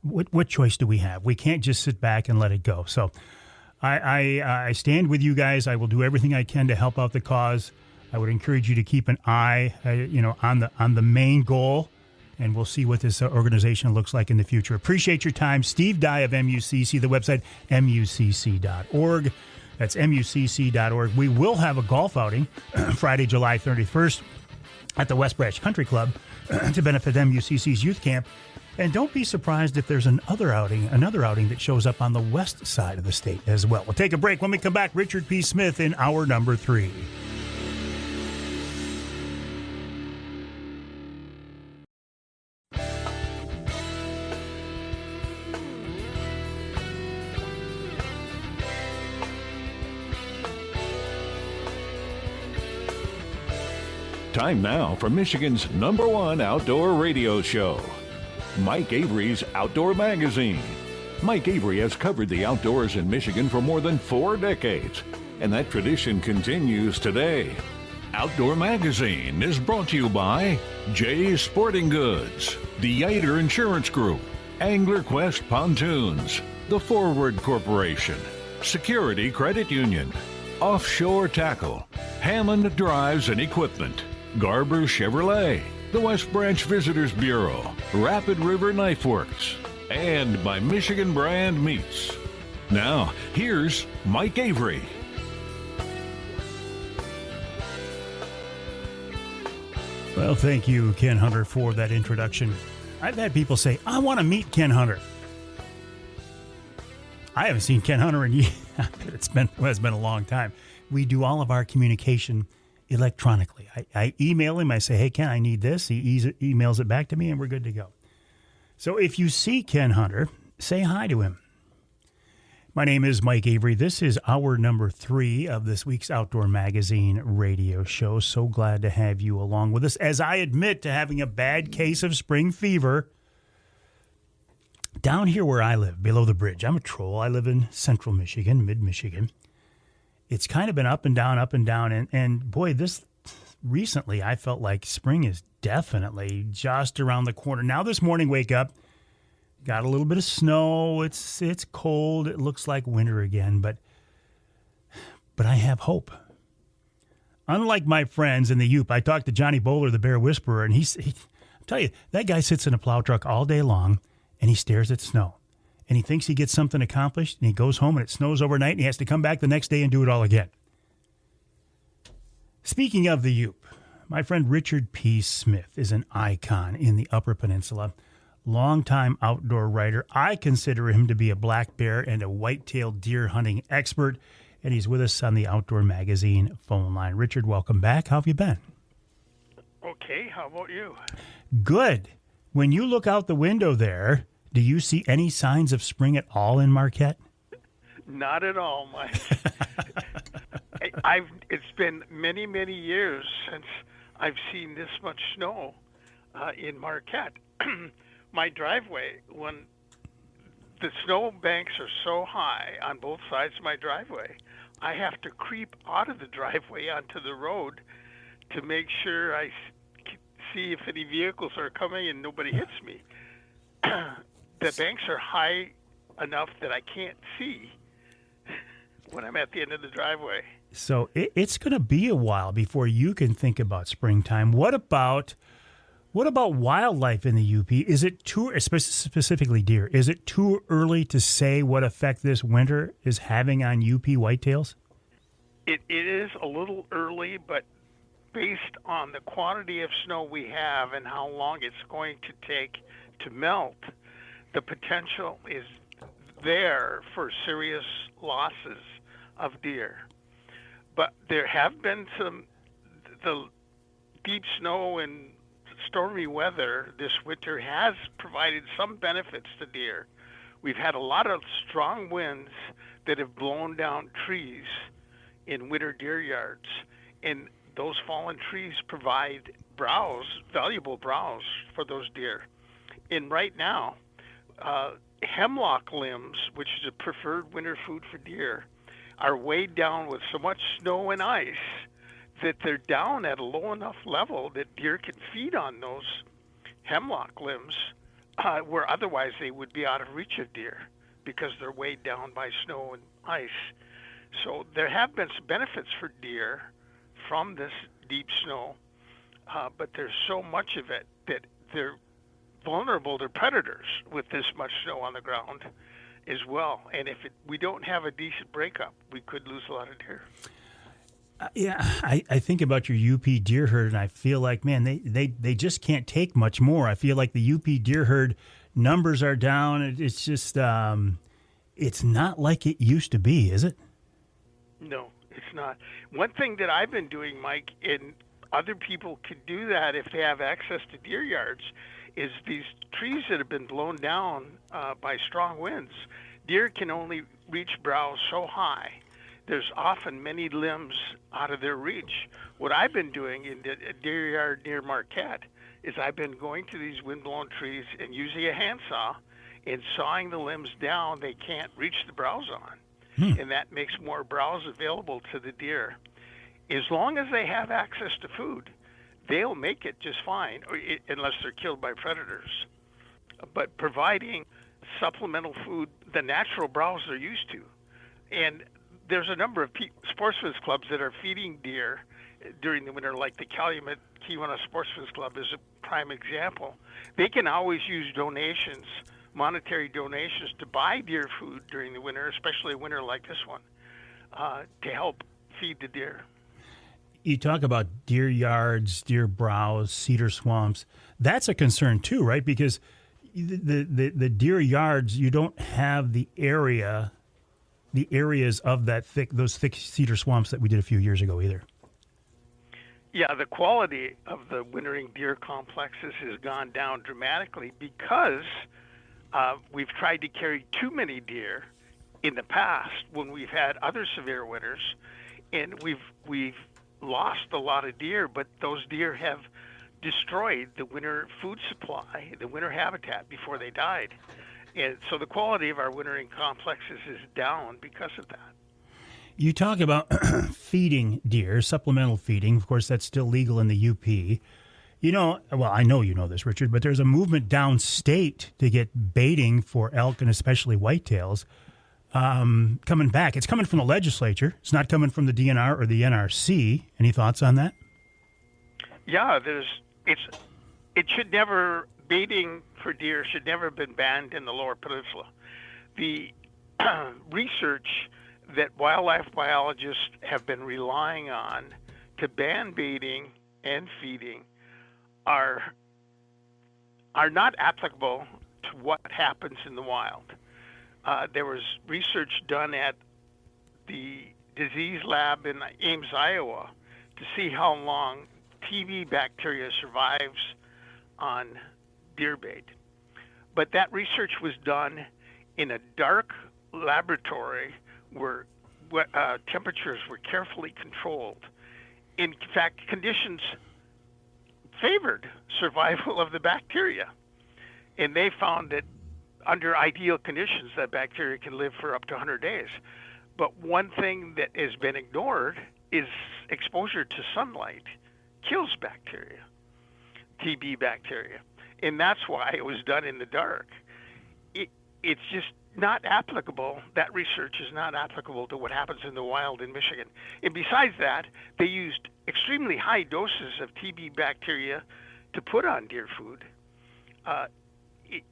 what choice do we have? We can't just sit back and let it go. So I stand with you guys. I will do everything I can to help out the cause. I would encourage you to keep an eye, on the main goal, and we'll see what this organization looks like in the future. Appreciate your time. Steve Dye of MUCC, the website, mucc.org. That's mucc.org. We will have a golf outing Friday, July 31st at the West Branch Country Club to benefit MUCC's youth camp. And don't be surprised if there's another outing that shows up on the west side of the state as well. We'll take a break. When we come back, Richard P. Smith in hour number 3. Time now for Michigan's #1 outdoor radio show, Mike Avery's Outdoor Magazine. Mike Avery has covered the outdoors in Michigan for more than 4 decades, and that tradition continues today. Outdoor Magazine is brought to you by Jay's Sporting Goods, the Yater Insurance Group, Angler Quest Pontoons, the Forward Corporation, Security Credit Union, Offshore Tackle, Hammond Drives and Equipment, Garber Chevrolet, the West Branch Visitors Bureau, Rapid River Knife Works, and by Michigan Brand Meats. Now, here's Mike Avery. Well, thank you, Ken Hunter, for that introduction. I've had people say, I want to meet Ken Hunter. I haven't seen Ken Hunter in years. It's been a long time. We do all of our communication electronically. I email him. I say, hey, Ken, I need this. He emails it back to me, and we're good to go. So if you see Ken Hunter, say hi to him. My name is Mike Avery. This is hour number 3 of this week's Outdoor Magazine radio show. So glad to have you along with us as I admit to having a bad case of spring fever down here where I live, below the bridge. I'm a troll. I live in central Michigan, mid-Michigan. It's kind of been up and down, and boy, this recently I felt like spring is definitely just around the corner. Now this morning, wake up, got a little bit of snow. It's cold. It looks like winter again, but I have hope. Unlike my friends in the Yup, I talked to Johnny Bowler, the Bear Whisperer, and he I tell you, that guy sits in a plow truck all day long, and he stares at snow. And he thinks he gets something accomplished, and he goes home, and it snows overnight, and he has to come back the next day and do it all again. Speaking of the Yup, my friend Richard P. Smith is an icon in the Upper Peninsula, longtime outdoor writer. I consider him to be a black bear and a whitetail deer hunting expert, and he's with us on the Outdoor Magazine phone line. Richard, welcome back. How have you been? Okay, how about you? Good. When you look out the window there, do you see any signs of spring at all in Marquette? Not at all, Mike. It's been many, many years since I've seen this much snow in Marquette. My driveway, when the snow banks are so high on both sides of my driveway, I have to creep out of the driveway onto the road to make sure I see if any vehicles are coming and nobody hits me. The banks are high enough that I can't see when I'm at the end of the driveway. So it's going to be a while before you can think about springtime. What about wildlife in the UP? Is it too, specifically deer, is it too early to say what effect this winter is having on UP whitetails? It is a little early, but based on the quantity of snow we have and how long it's going to take to melt, the potential is there for serious losses of deer. But there have been the deep snow and stormy weather this winter has provided some benefits to deer. We've had a lot of strong winds that have blown down trees in winter deer yards, and those fallen trees provide browse, valuable browse for those deer. And right now, hemlock limbs, which is a preferred winter food for deer, are weighed down with so much snow and ice that they're down at a low enough level that deer can feed on those hemlock limbs, where otherwise they would be out of reach of deer because they're weighed down by snow and ice. So there have been some benefits for deer from this deep snow, but there's so much of it that they're vulnerable to predators with this much snow on the ground as well. And if we don't have a decent breakup, we could lose a lot of deer. I think about your UP deer herd, and I feel like, man, they just can't take much more. I feel like the UP deer herd numbers are down. It's just, it's not like it used to be, is it? No, it's not. One thing that I've been doing, Mike, and other people can do that if they have access to deer yards, is these trees that have been blown down by strong winds, deer can only reach browse so high. There's often many limbs out of their reach. What I've been doing in the deer yard near Marquette is I've been going to these wind-blown trees and using a handsaw and sawing the limbs down they can't reach the browse on. And that makes more browse available to the deer. As long as they have access to food, they'll make it just fine, unless they're killed by predators. But providing supplemental food, the natural browse they're used to. And there's a number of sportsmen's clubs that are feeding deer during the winter, like the Calumet Keweenaw Sportsmen's Club is a prime example. They can always use donations, monetary donations, to buy deer food during the winter, especially a winter like this one, to help feed the deer. You talk about deer yards, deer browse, cedar swamps. That's a concern too, right? Because the deer yards, you don't have the areas of those thick cedar swamps that we did a few years ago either. Yeah, the quality of the wintering deer complexes has gone down dramatically because we've tried to carry too many deer in the past when we've had other severe winters, and we've lost a lot of deer, but those deer have destroyed the winter food supply, the winter habitat before they died. And so the quality of our wintering complexes is down because of that. You talk about feeding deer, supplemental feeding. Of course, that's still legal in the UP. You know, well, I know you know this, Richard, but there's a movement downstate to get baiting for elk and especially whitetails coming back. It's coming from the legislature. It's not coming from the DNR or the NRC. Any thoughts on that? Yeah, it should never, baiting for deer should never have been banned in the Lower Peninsula. The research that wildlife biologists have been relying on to ban baiting and feeding are not applicable to what happens in the wild. There was research done at the disease lab in Ames, Iowa, to see how long TB bacteria survives on deer bait. But that research was done in a dark laboratory where temperatures were carefully controlled. In fact, conditions favored survival of the bacteria. And they found that under ideal conditions, that bacteria can live for up to 100 days. But one thing that has been ignored is exposure to sunlight kills bacteria, TB bacteria. And that's why it was done in the dark. It's just not applicable. That research is not applicable to what happens in the wild in Michigan. And besides that, they used extremely high doses of TB bacteria to put on deer food.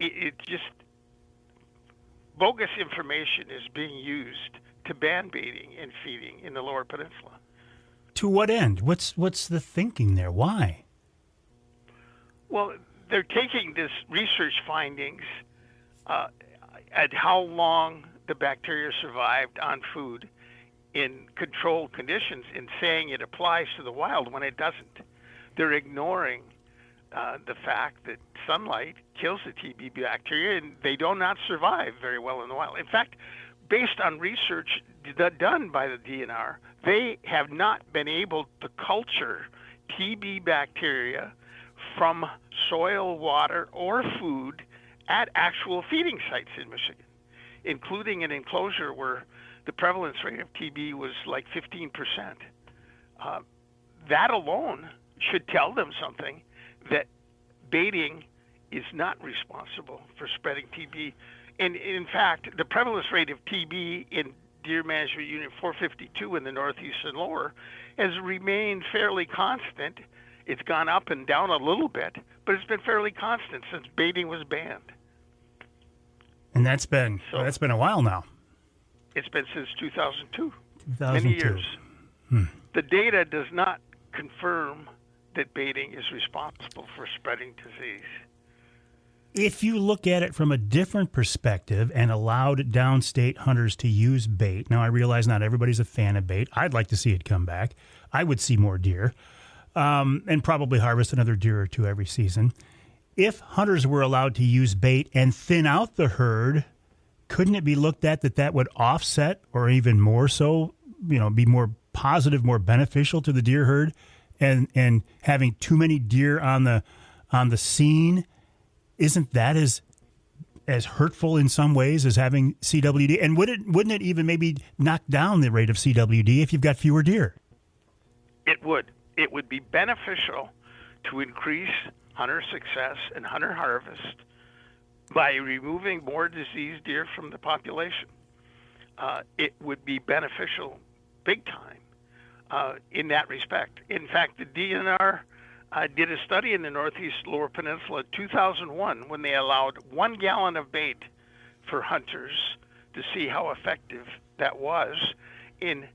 It just bogus information is being used to ban baiting and feeding in the Lower Peninsula. To what end? What's the thinking there? Why? Well, they're taking this research findings at how long the bacteria survived on food in controlled conditions and saying it applies to the wild when it doesn't. They're ignoring the fact that sunlight kills the TB bacteria, and they do not survive very well in the wild. In fact, based on research done by the DNR, they have not been able to culture TB bacteria from soil, water, or food at actual feeding sites in Michigan, including an enclosure where the prevalence rate of TB was like 15%. That alone should tell them something, that baiting is not responsible for spreading TB. And in fact, the prevalence rate of TB in Deer Management Unit 452 in the Northeast and Lower has remained fairly constant. It's gone up and down a little bit, but it's been fairly constant since baiting was banned. And that's been a while now. It's been since 2002. 2002. Many years. The data does not confirm that baiting is responsible for spreading disease. If you look at it from a different perspective and allowed downstate hunters to use bait, now I realize not everybody's a fan of bait. I'd like to see it come back. I would see more deer and probably harvest another deer or two every season. If hunters were allowed to use bait and thin out the herd, couldn't it be looked at that would offset, or even more so, be more positive, more beneficial to the deer herd, and having too many deer on the scene? Isn't that as hurtful in some ways as having CWD? And wouldn't it even maybe knock down the rate of CWD if you've got fewer deer? It would. It would be beneficial to increase hunter success and hunter harvest by removing more diseased deer from the population. It would be beneficial big time in that respect. In fact, the DNR did a study in the Northeast Lower Peninsula in 2001 when they allowed 1 gallon of bait for hunters to see how effective that was. In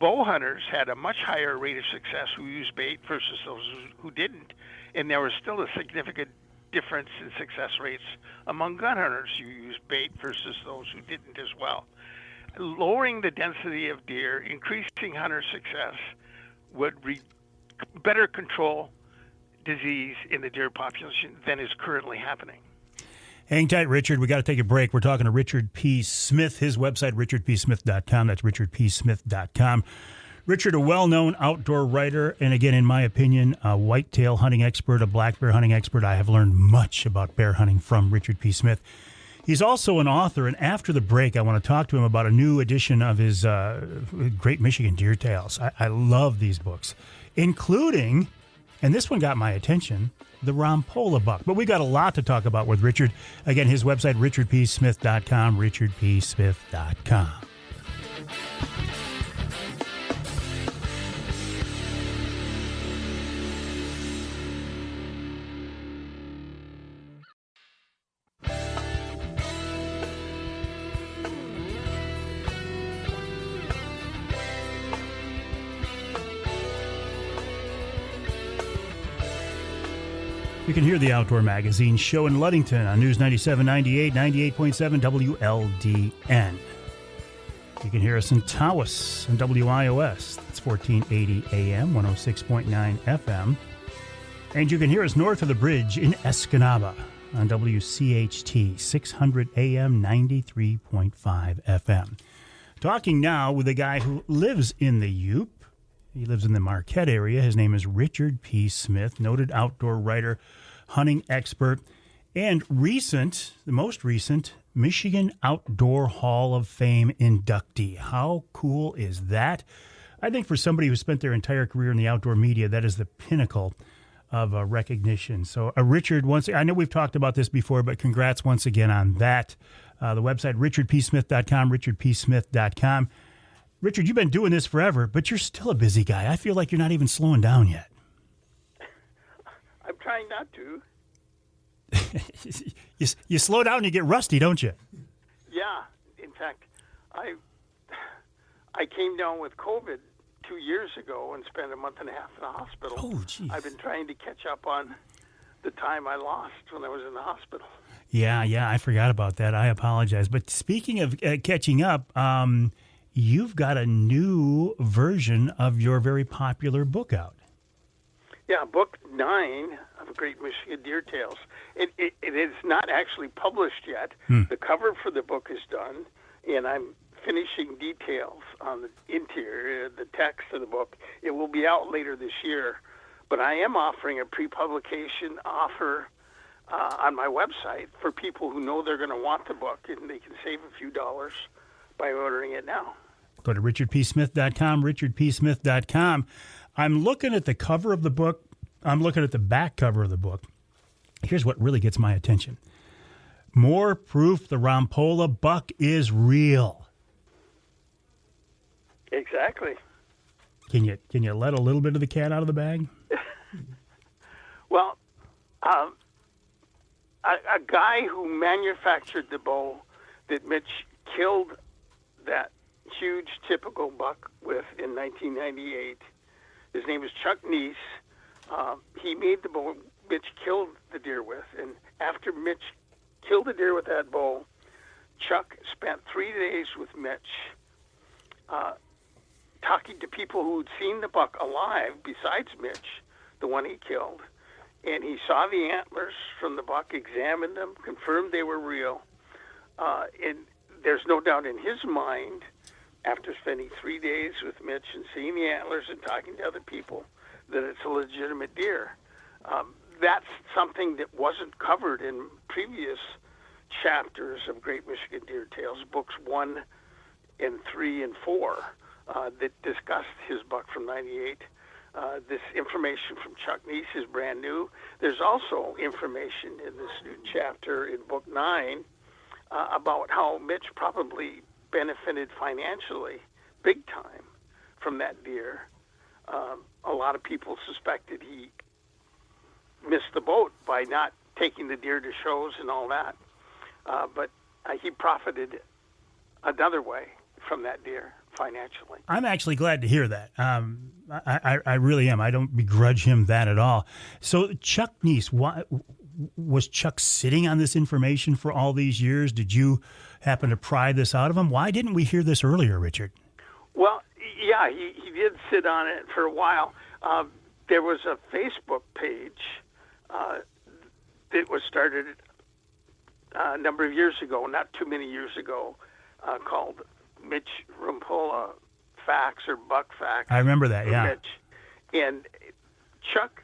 bow hunters had a much higher rate of success who used bait versus those who didn't, and there was still a significant difference in success rates among gun hunters who used bait versus those who didn't as well. Lowering the density of deer, increasing hunter success, would better control disease in the deer population than is currently happening. Hang tight, Richard. We got to take a break. We're talking to Richard P. Smith. His website, richardpsmith.com. That's richardpsmith.com. Richard, a well-known outdoor writer, and again, in my opinion, a whitetail hunting expert, a black bear hunting expert. I have learned much about bear hunting from Richard P. Smith. He's also an author, and after the break, I want to talk to him about a new edition of his Great Michigan Deer Tales. I love these books, including, and this one got my attention, the Rompola buck. But we got a lot to talk about with Richard. Again, his website, richardpsmith.com, richardpsmith.com. You can hear the Outdoor Magazine show in Ludington on News 97.98, 98.7 WLDN. You can hear us in Tawas and WIOS. That's 1480 AM, 106.9 FM. And you can hear us north of the bridge in Escanaba on WCHT, 600 AM, 93.5 FM. Talking now with a guy who lives in the Yup. He lives in the Marquette area. His name is Richard P. Smith, noted outdoor writer, hunting expert, and the most recent, Michigan Outdoor Hall of Fame inductee. How cool is that? I think for somebody who spent their entire career in the outdoor media, that is the pinnacle of recognition. So, Richard, I know we've talked about this before, but congrats once again on that. The website, richardpsmith.com, richardpsmith.com. Richard, you've been doing this forever, but you're still a busy guy. I feel like you're not even slowing down yet. I'm trying not to. You slow down and you get rusty, don't you? Yeah. In fact, I came down with COVID 2 years ago and spent a month and a half in the hospital. Oh, geez. I've been trying to catch up on the time I lost when I was in the hospital. Yeah, I forgot about that. I apologize. But speaking of catching up, you've got a new version of your very popular book out. Yeah, book 9 of Great Michigan Deer Tales. It is not actually published yet. The cover for the book is done, and I'm finishing details on the interior, the text of the book. It will be out later this year, but I am offering a pre-publication offer on my website for people who know they're going to want the book, and they can save a few dollars by ordering it now. Go to richardpsmith.com, richardpsmith.com. I'm looking at the cover of the book. I'm looking at the back cover of the book. Here's what really gets my attention. More proof the Rampolla buck is real. Exactly. Can you let a little bit of the cat out of the bag? Well, a guy who manufactured the bow that Mitch killed that huge typical buck with in 1998, his name is Chuck Neese. He made the bow Mitch killed the deer with, and after Mitch killed the deer with that bow, Chuck spent 3 days with Mitch talking to people who had seen the buck alive besides Mitch, the one he killed, and he saw the antlers from the buck, examined them, confirmed they were real, and there's no doubt in his mind, after spending 3 days with Mitch and seeing the antlers and talking to other people, that it's a legitimate deer. That's something that wasn't covered in previous chapters of Great Michigan Deer Tales, books 1 and 3 and 4, that discussed his buck from 98. This information from Chuck Neese is brand new. There's also information in this new chapter in book 9 about how Mitch probably benefited financially, big time, from that deer. A lot of people suspected he missed the boat by not taking the deer to shows and all that. But he profited another way from that deer financially. I'm actually glad to hear that. I really am. I don't begrudge him that at all. So Chuck Neese, why was Chuck sitting on this information for all these years? Did you happen to pry this out of him? Why didn't we hear this earlier, Richard? Well, yeah, he did sit on it for a while. There was a Facebook page that was started a number of years ago, not too many years ago, called Mitch Rampolla Facts or Buck Facts. I remember that, yeah. Mitch. And Chuck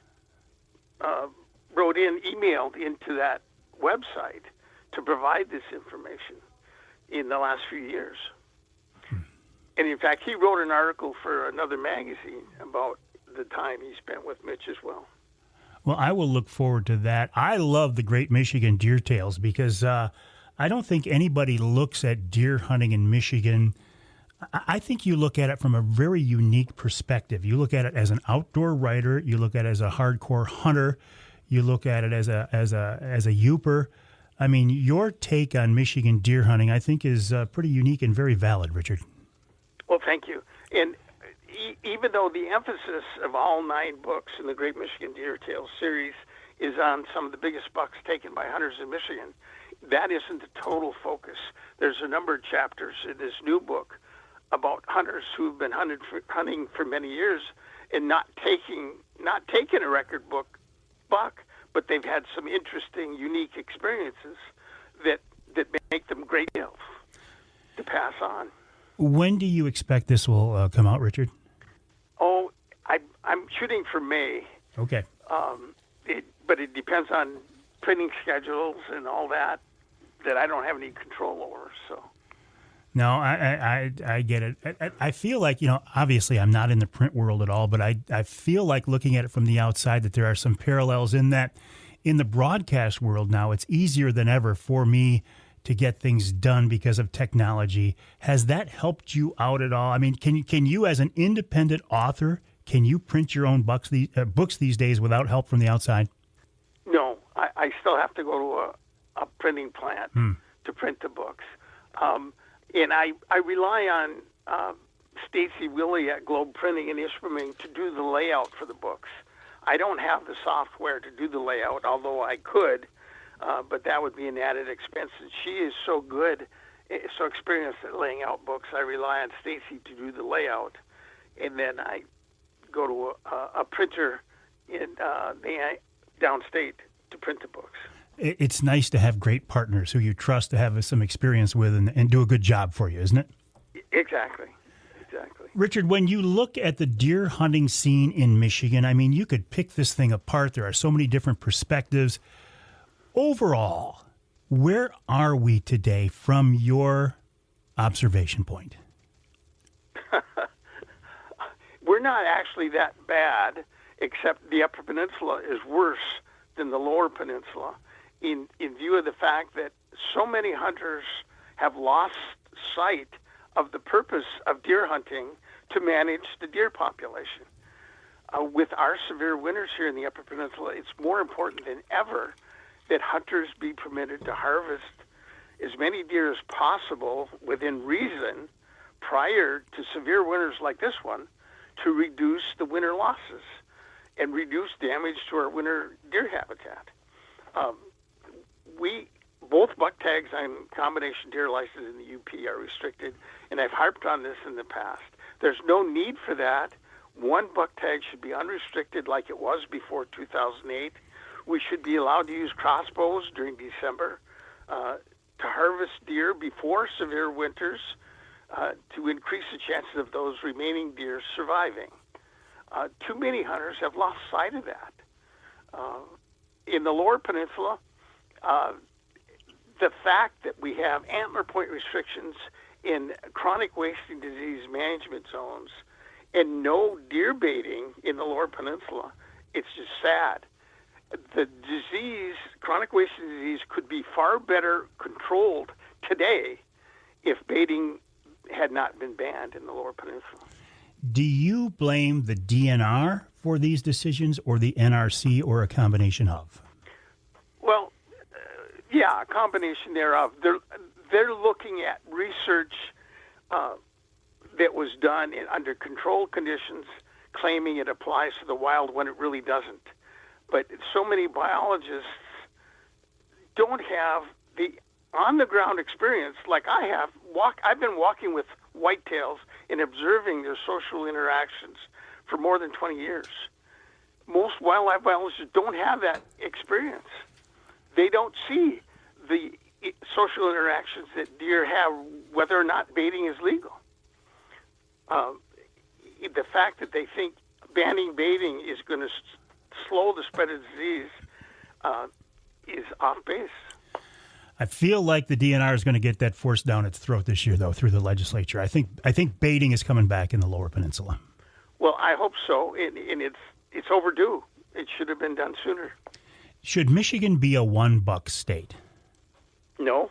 emailed into that website to provide this information in the last few years. And in fact, he wrote an article for another magazine about the time he spent with Mitch as well. Well, I will look forward to that. I love the Great Michigan Deer Tales because I don't think anybody looks at deer hunting in Michigan. I think you look at it from a very unique perspective. You look at it as an outdoor writer. You look at it as a hardcore hunter. You look at it as a Yooper. I mean, your take on Michigan deer hunting, I think, is pretty unique and very valid, Richard. Well, thank you. And even though the emphasis of all 9 books in the Great Michigan Deer Tales series is on some of the biggest bucks taken by hunters in Michigan, that isn't the total focus. There's a number of chapters in this new book about hunters who've been hunting for many years and not taking a record buck, but they've had some interesting, unique experiences that make them great deals to pass on. When do you expect this will come out, Richard? Oh, I'm shooting for May. Okay. But it depends on printing schedules and all that I don't have any control over. So. No, I get it. I feel like, obviously I'm not in the print world at all, but I feel like looking at it from the outside that there are some parallels in that in the broadcast world now, it's easier than ever for me to get things done because of technology. Has that helped you out at all? I mean, can you as an independent author, can you print your own books these days without help from the outside? No, I still have to go to a printing plant to print the books. And I rely on Stacy Willie at Globe Printing in Ishpeming to do the layout for the books. I don't have the software to do the layout, although I could, but that would be an added expense. And she is so good, so experienced at laying out books, I rely on Stacy to do the layout. And then I go to a printer in downstate to print the books. It's nice to have great partners who you trust to have some experience with and do a good job for you, isn't it? Exactly. Richard, when you look at the deer hunting scene in Michigan, I mean, you could pick this thing apart. There are so many different perspectives. Overall, where are we today from your observation point? We're not actually that bad, except the Upper Peninsula is worse than the Lower Peninsula. In view of the fact that so many hunters have lost sight of the purpose of deer hunting to manage the deer population. With our severe winters here in the Upper Peninsula, it's more important than ever that hunters be permitted to harvest as many deer as possible within reason prior to severe winters like this one to reduce the winter losses and reduce damage to our winter deer habitat. Both buck tags on combination deer license in the UP are restricted, and I've harped on this in the past. There's no need for that. One buck tag should be unrestricted like it was before 2008. We should be allowed to use crossbows during December to harvest deer before severe winters to increase the chances of those remaining deer surviving. Too many hunters have lost sight of that. In the Lower Peninsula, the fact that we have antler point restrictions in chronic wasting disease management zones and no deer baiting in the Lower Peninsula, it's just sad. The disease, chronic wasting disease, could be far better controlled today if baiting had not been banned in the Lower Peninsula. Do you blame the DNR for these decisions or the NRC or a combination of? Well, yeah, a combination thereof. They're looking at research that was done under controlled conditions, claiming it applies to the wild when it really doesn't. But so many biologists don't have the on-the-ground experience like I have. I've been walking with whitetails and observing their social interactions for more than 20 years. Most wildlife biologists don't have that experience. They don't see the social interactions that deer have, whether or not baiting is legal. The fact that they think banning baiting is going to slow the spread of disease is off base. I feel like the DNR is going to get that force down its throat this year, though, through the legislature. I think baiting is coming back in the Lower Peninsula. Well, I hope so, and it's overdue. It should have been done sooner. Should Michigan be a one-buck state? No.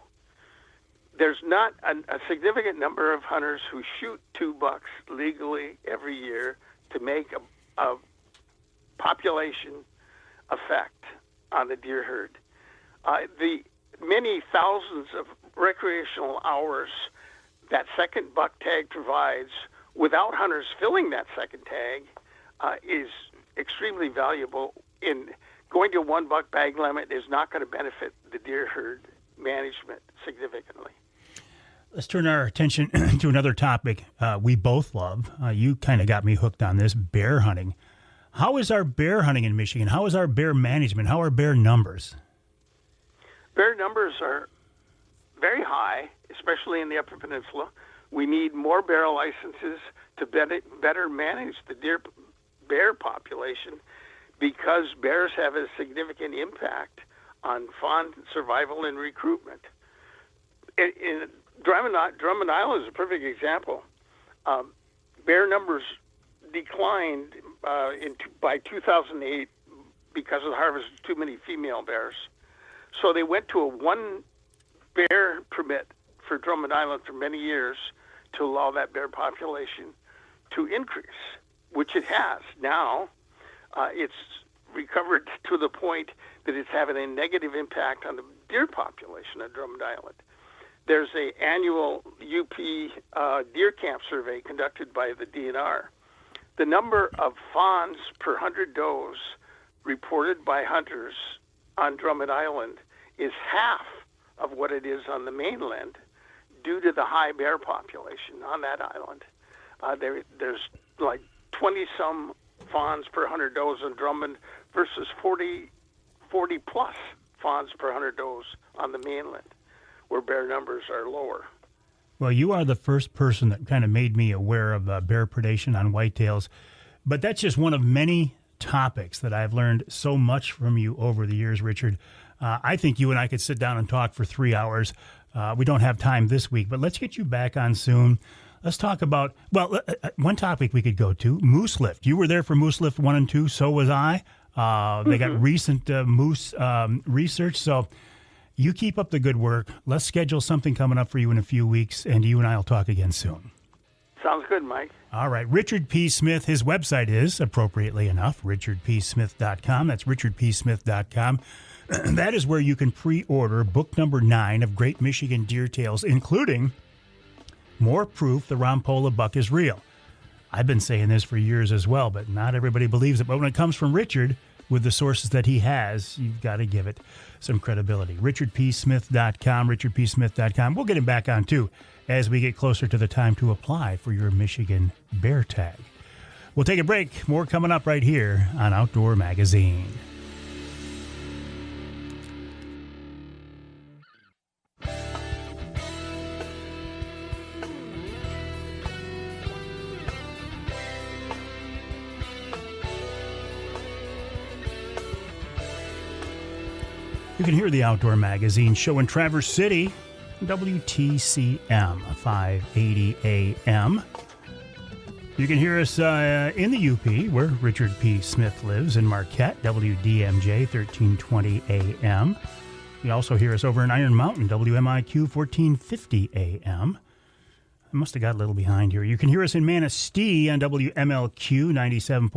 There's not a significant number of hunters who shoot 2 bucks legally every year to make a population effect on the deer herd. The many thousands of recreational hours that second buck tag provides without hunters filling that second tag is extremely valuable. In going to a 1 buck bag limit is not going to benefit the deer herd management significantly. Let's turn our attention to another topic we both love. You kind of got me hooked on this, bear hunting. How is our bear hunting in Michigan? How is our bear management? How are bear numbers? Bear numbers are very high, especially in the Upper Peninsula. We need more bear licenses to better manage the bear population because bears have a significant impact on fawn survival and recruitment. In Drummond Island is a perfect example. Bear numbers declined by 2008 because of the harvest of too many female bears. So they went to a one bear permit for Drummond Island for many years to allow that bear population to increase, which it has. Now it's recovered to the point that it's having a negative impact on the deer population at Drummond Island. There's an annual UP deer camp survey conducted by the DNR. The number of fawns per 100 does reported by hunters on Drummond Island is half of what it is on the mainland due to the high bear population on that island. There's like 20-some fawns per 100 does on Drummond versus 40 plus fawns per 100 does on the mainland, where bear numbers are lower. Well, you are the first person that kind of made me aware of bear predation on whitetails, but that's just one of many topics that I've learned so much from you over the years, Richard. I think you and I could sit down and talk for 3 hours. We don't have time this week, but let's get you back on soon. Let's talk about, well, one topic we could go to, Moose Lift. You were there for Moose Lift 1 and 2, so was I. They got recent moose research, so you keep up the good work. Let's schedule something coming up for you in a few weeks, and you and I will talk again soon. Sounds good, Mike. All right. Richard P. Smith, his website is, appropriately enough, richardpsmith.com. That's richardpsmith.com. That is where you can pre-order book number 9 of Great Michigan Deer Tales, including More Proof the Rompola Buck is Real. I've been saying this for years as well, but not everybody believes it. But when it comes from Richard, with the sources that he has, you've got to give it some credibility. richardpsmith.com, richardpsmith.com. We'll get him back on, too, as we get closer to the time to apply for your Michigan Bear Tag. We'll take a break. More coming up right here on Outdoor Magazine. You can hear the Outdoor Magazine show in Traverse City, WTCM 580 AM. You can hear us in the UP, where Richard P. Smith lives, in Marquette, WDMJ 1320 AM. You also hear us over in Iron Mountain, WMIQ 1450 AM. I must have got a little behind here. You can hear us in Manistee on WMLQ 97.7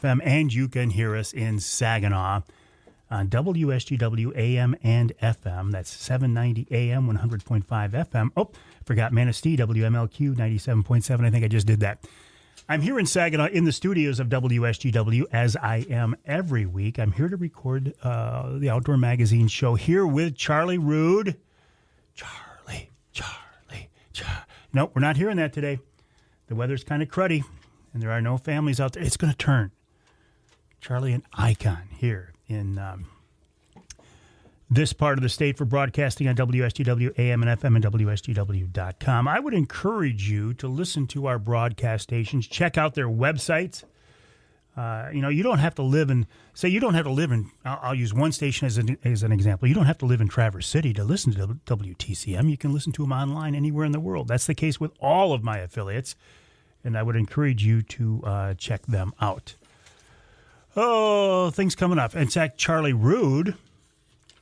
FM, and you can hear us in Saginaw on WSGW AM and FM. That's 790 AM, 100.5 FM. Oh, forgot Manistee, WMLQ 97.7. I think I just did that. I'm here in Saginaw in the studios of WSGW, as I am every week. I'm here to record the Outdoor Magazine show here with Charlie Rude. Charlie. No, we're not hearing that today. The weather's kind of cruddy, and there are no families out there. It's going to turn. Charlie, an icon here in this part of the state for broadcasting on WSGW AM and FM and WSGW.com. I would encourage you to listen to our broadcast stations. Check out their websites. You don't have to live in, I'll use one station as an example. You don't have to live in Traverse City to listen to WTCM. You can listen to them online anywhere in the world. That's the case with all of my affiliates, and I would encourage you to check them out. Oh, things coming up. In fact, Charlie Rude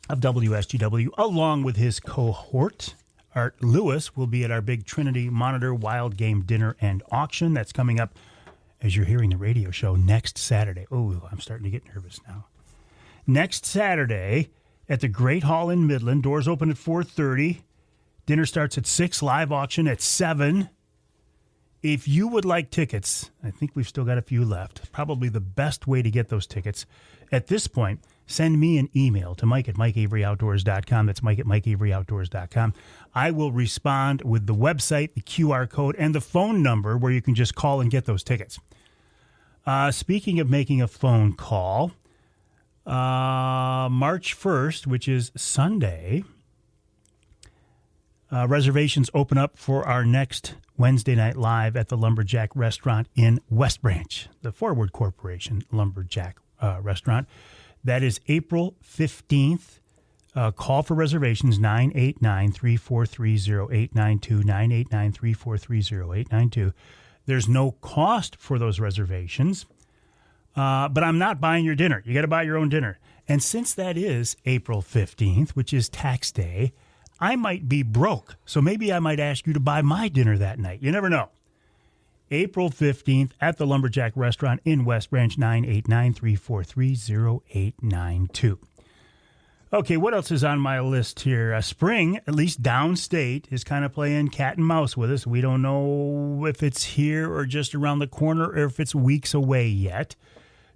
of WSGW, along with his cohort, Art Lewis, will be at our big Trinity Monitor Wild Game Dinner and Auction. That's coming up, as you're hearing the radio show, next Saturday. Oh, I'm starting to get nervous now. Next Saturday at the Great Hall in Midland. Doors open at 4:30. Dinner starts at 6, live auction at 7. If you would like tickets, I think we've still got a few left. Probably the best way to get those tickets at this point send me an email to mike@mikeaveryoutdoors.com. That's mike@mikeaveryoutdoors.com. I will respond with the website, the QR code, and the phone number where you can just call and get those tickets. Speaking of making a phone call, March 1st, which is Sunday, reservations open up for our next Wednesday night live at the Lumberjack Restaurant in West Branch, the Forward Corporation Lumberjack Restaurant. That is April 15th. Call for reservations, 989-343-0892, 989-343-0892. There's no cost for those reservations, but I'm not buying your dinner. You got to buy your own dinner. And since that is April 15th, which is tax day, I might be broke. So maybe I might ask you to buy my dinner that night. You never know. April 15th at the Lumberjack Restaurant in West Branch, 989-343-0892. Okay, what else is on my list here? Spring, at least downstate, is kind of playing cat and mouse with us. We don't know if it's here or just around the corner or if it's weeks away yet.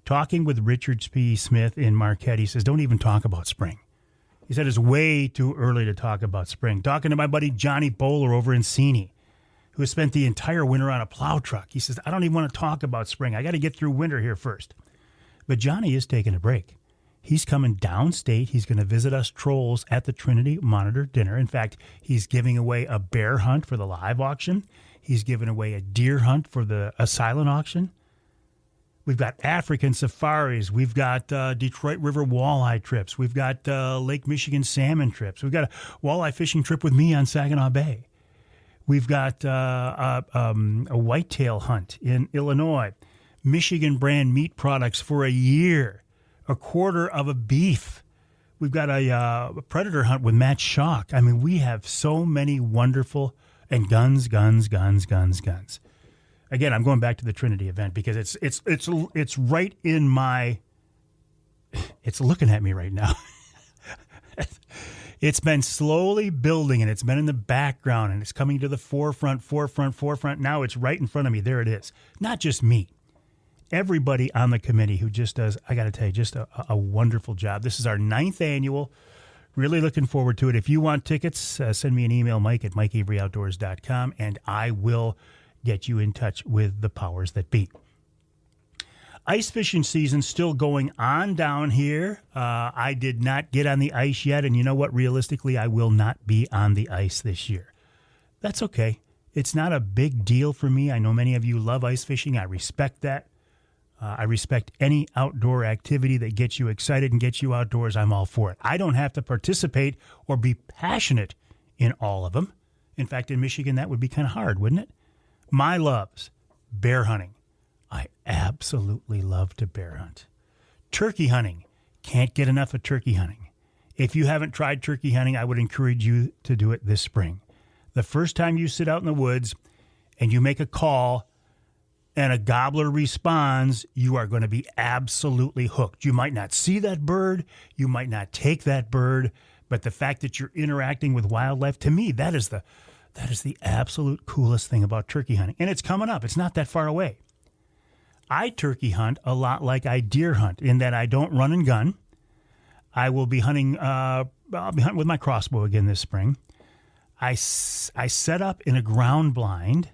Talking with Richard P. Smith in Marquette, he says, don't even talk about spring. He said it's way too early to talk about spring. Talking to my buddy Johnny Bowler over in Seney, who has spent the entire winter on a plow truck. He says, I don't even want to talk about spring. I got to get through winter here first. But Johnny is taking a break. He's coming downstate. He's going to visit us trolls at the Trinity Monitor dinner. In fact, he's giving away a bear hunt for the live auction. He's giving away a deer hunt for the silent auction. We've got African safaris. We've got Detroit River walleye trips. We've got Lake Michigan salmon trips. We've got a walleye fishing trip with me on Saginaw Bay. We've got a whitetail hunt in Illinois. Michigan brand meat products for a year. A quarter of a beef. We've got a predator hunt with Matt Schock. I mean, we have so many wonderful, and guns. Again, I'm going back to the Trinity event because it's right in my. It's looking at me right now. It's been slowly building, and it's been in the background, and it's coming to the forefront. Now it's right in front of me. There it is. Not just me. Everybody on the committee who just does, I got to tell you, just a wonderful job. This is our 9th annual. Really looking forward to it. If you want tickets, send me an email, mike@mikeaveryoutdoors.com, and I will get you in touch with the powers that be. Ice fishing season still going on down here. I did not get on the ice yet, and you know what? Realistically, I will not be on the ice this year. That's okay. It's not a big deal for me. I know many of you love ice fishing. I respect that. I respect any outdoor activity that gets you excited and gets you outdoors. I'm all for it. I don't have to participate or be passionate in all of them. In fact, in Michigan, that would be kind of hard, wouldn't it? My loves, bear hunting. I absolutely love to bear hunt. Turkey hunting. Can't get enough of turkey hunting. If you haven't tried turkey hunting, I would encourage you to do it this spring. The first time you sit out in the woods and you make a call and a gobbler responds, you are going to be absolutely hooked. You might not see that bird, you might not take that bird, but the fact that you're interacting with wildlife, to me, that is the absolute coolest thing about turkey hunting. And it's coming up. It's not that far away. I turkey hunt a lot like I deer hunt in that I don't run and gun. I will be hunting. I'll be hunting with my crossbow again this spring. I set up in a ground blind.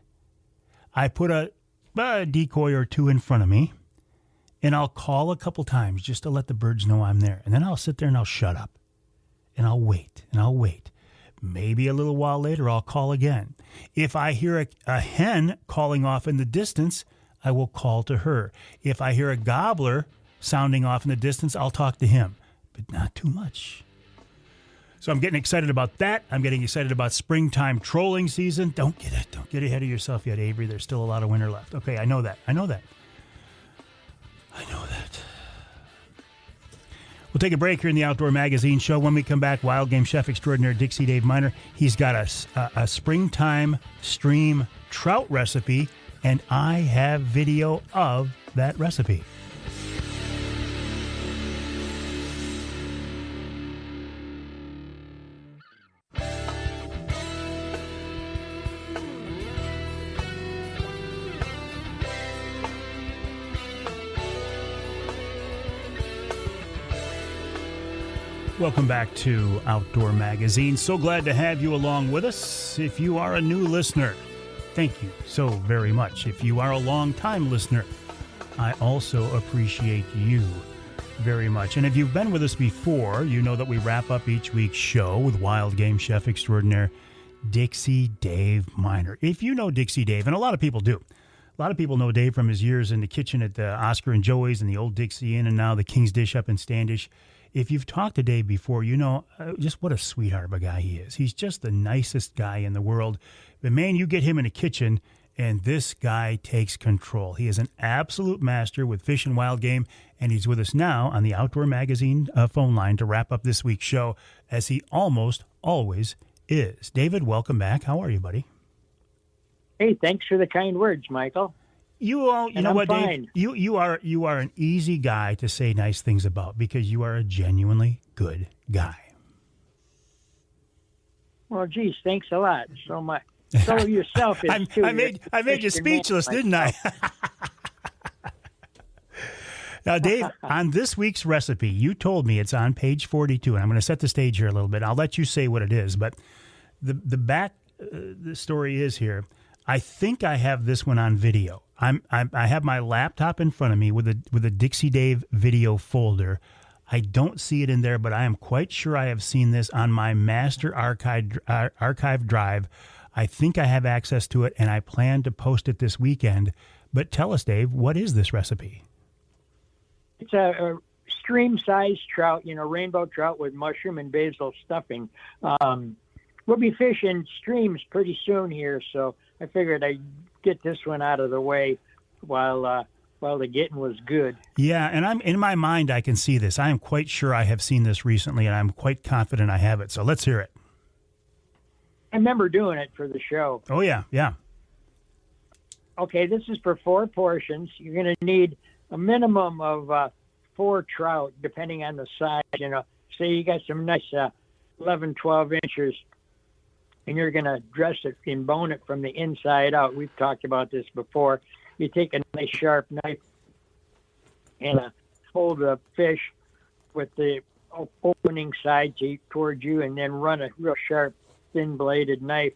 I put a decoy or two in front of me, and I'll call a couple times just to let the birds know I'm there. And then I'll sit there and I'll shut up, and I'll wait, and I'll wait. Maybe a little while later, I'll call again. If I hear a hen calling off in the distance, I will call to her. If I hear a gobbler sounding off in the distance, I'll talk to him, but not too much. So I'm getting excited about that. I'm getting excited about springtime trolling season. Don't get ahead of yourself yet, Avery. There's still a lot of winter left. Okay, I know that. We'll take a break here in the Outdoor Magazine Show. When we come back, wild game chef extraordinaire Dixie Dave Minar. He's got a springtime stream trout recipe, and I have video of that recipe. Welcome back to Outdoor Magazine. So glad to have you along with us. If you are a new listener, thank you so very much. If you are a long-time listener, I also appreciate you very much. And if you've been with us before, you know that we wrap up each week's show with wild game chef extraordinaire Dixie Dave Minar. If you know Dixie Dave, and a lot of people do, a lot of people know Dave from his years in the kitchen at the Oscar and Joey's and the old Dixie Inn and now the King's Dish up in Standish. If you've talked to Dave before, you know just what a sweetheart of a guy he is. He's just the nicest guy in the world. But man, you get him in a kitchen, and this guy takes control. He is an absolute master with fish and wild game, and he's with us now on the Outdoor Magazine phone line to wrap up this week's show, as he almost always is. David, welcome back. How are you, buddy? Hey, thanks for the kind words, Michael. You know I'm what, fine. Dave? You are an easy guy to say nice things about because you are a genuinely good guy. Well, geez, thanks a lot. So much. So yourself is too. I made you speechless, didn't I? Now, Dave, on this week's recipe, you told me it's on page 42, and I'm going to set the stage here a little bit. I'll let you say what it is, but the story is here. I think I have this one on video. I have my laptop in front of me with a Dixie Dave video folder. I don't see it in there, but I am quite sure I have seen this on my master archive drive. I think I have access to it, and I plan to post it this weekend. But tell us, Dave, what is this recipe? It's a stream-sized trout, rainbow trout with mushroom and basil stuffing. We'll be fishing streams pretty soon here, so I figured I'd get this one out of the way while the getting was good. Yeah, and I'm in my mind, I can see this. I am quite sure I have seen this recently, and I'm quite confident I have it. So let's hear it. I remember doing it for the show. Oh, yeah. Okay, this is for 4 portions. You're going to need a minimum of 4 trout, depending on the size. Say you got some nice 11, 12 inches, and you're going to dress it and bone it from the inside out. We've talked about this before. You take a nice sharp knife and hold the fish with the opening side towards you, and then run a real sharp, thin-bladed knife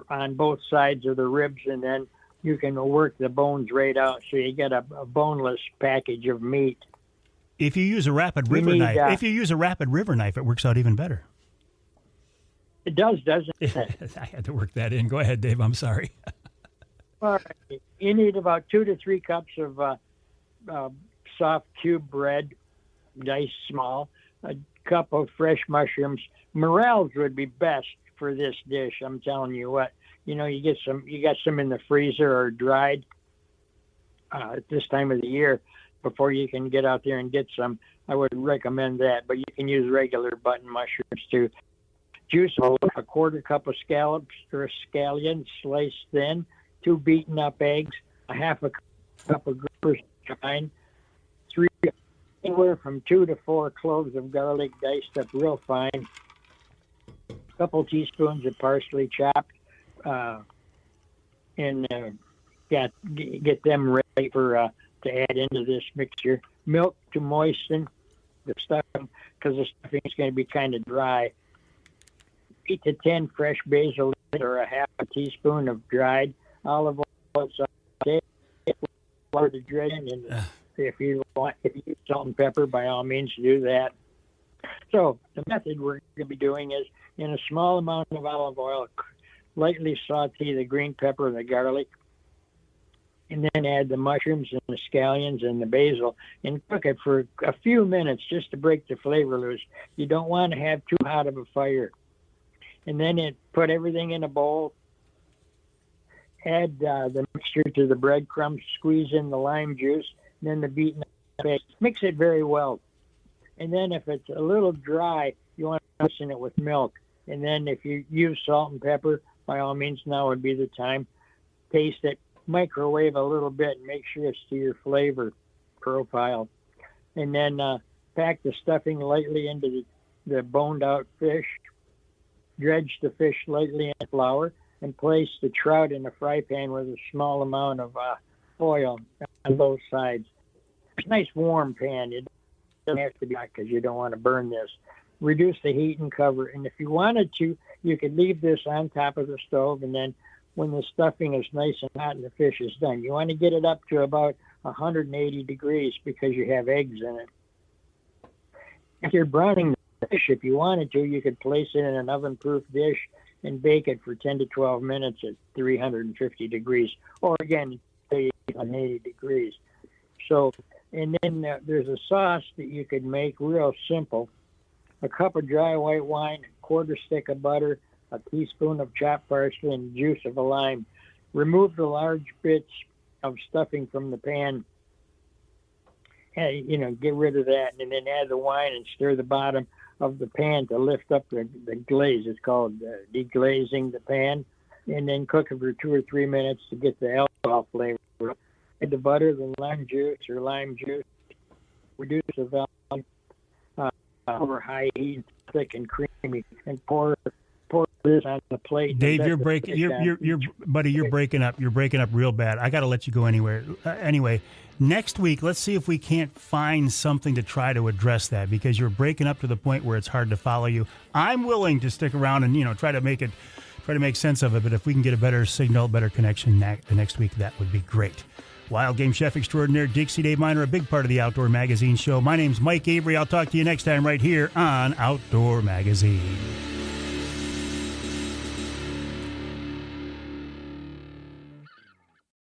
on both sides of the ribs, and then you can work the bones right out, so you get a boneless package of meat. If you use a rapid river knife, it works out even better. It does, doesn't it? I had to work that in. Go ahead, Dave. I'm sorry. All right. You need about 2 to 3 cups of soft cube bread, diced small, a cup of fresh mushrooms. Morels would be best for this dish. I'm telling you what. You got some in the freezer or dried at this time of the year before you can get out there and get some. I would recommend that, but you can use regular button mushrooms too. Juice a quarter cup of scallops or scallions sliced thin, 2 beaten up eggs, a half a cup of groper's fine, 3 anywhere from 2 to 4 cloves of garlic diced up real fine, a couple teaspoons of parsley chopped, and get them ready for to add into this mixture. Milk to moisten the stuffing because the stuffing is going to be kind of dry. 8 to 10 fresh basil or a half a teaspoon of dried olive oil, flour to dredge in, and if you use salt and pepper, by all means do that. So the method we're going to be doing is in a small amount of olive oil, lightly saute the green pepper and the garlic, and then add the mushrooms and the scallions and the basil and cook it for a few minutes just to break the flavor loose. You don't want to have too hot of a fire. And then put everything in a bowl, add the mixture to the breadcrumbs, squeeze in the lime juice, and then the beaten eggs. Mix it very well. And then if it's a little dry, you want to moisten it with milk. And then if you use salt and pepper, by all means, now would be the time. Taste it, microwave a little bit, and make sure it's to your flavor profile. And then pack the stuffing lightly into the boned out fish. Dredge the fish lightly in flour and place the trout in a fry pan with a small amount of oil on both sides. It's a nice warm pan. It doesn't have to be hot because you don't want to burn this. reduce the heat and cover. And if you wanted to, you could leave this on top of the stove, and then when the stuffing is nice and hot and the fish is done, you want to get it up to about 180 degrees because you have eggs in it. If you're browning the fish, if you wanted to, you could place it in an oven-proof dish and bake it for 10 to 12 minutes at 350 degrees, or again, 180 degrees. So, and then there's a sauce that you could make real simple. A cup of dry white wine, a quarter stick of butter, a teaspoon of chopped parsley, and juice of a lime. Remove the large bits of stuffing from the pan. And, get rid of that, and then add the wine and stir the bottom of the pan to lift up the glaze. It's called deglazing the pan, and then cook it for 2 or 3 minutes to get the alcohol flavor. Add the butter, the lime juice, reduce the volume over high heat, thick and creamy, and pour this on the plate. Dave, you're breaking. You're breaking up. You're breaking up real bad. I got to let you go anyway. Next week, let's see if we can't find something to try to address that, because you're breaking up to the point where it's hard to follow you. I'm willing to stick around and try to make sense of it. But if we can get a better signal, better connection the next week, that would be great. Wild Game Chef Extraordinaire Dixie Dave Minar, a big part of the Outdoor Magazine show. My name's Mike Avery. I'll talk to you next time right here on Outdoor Magazine.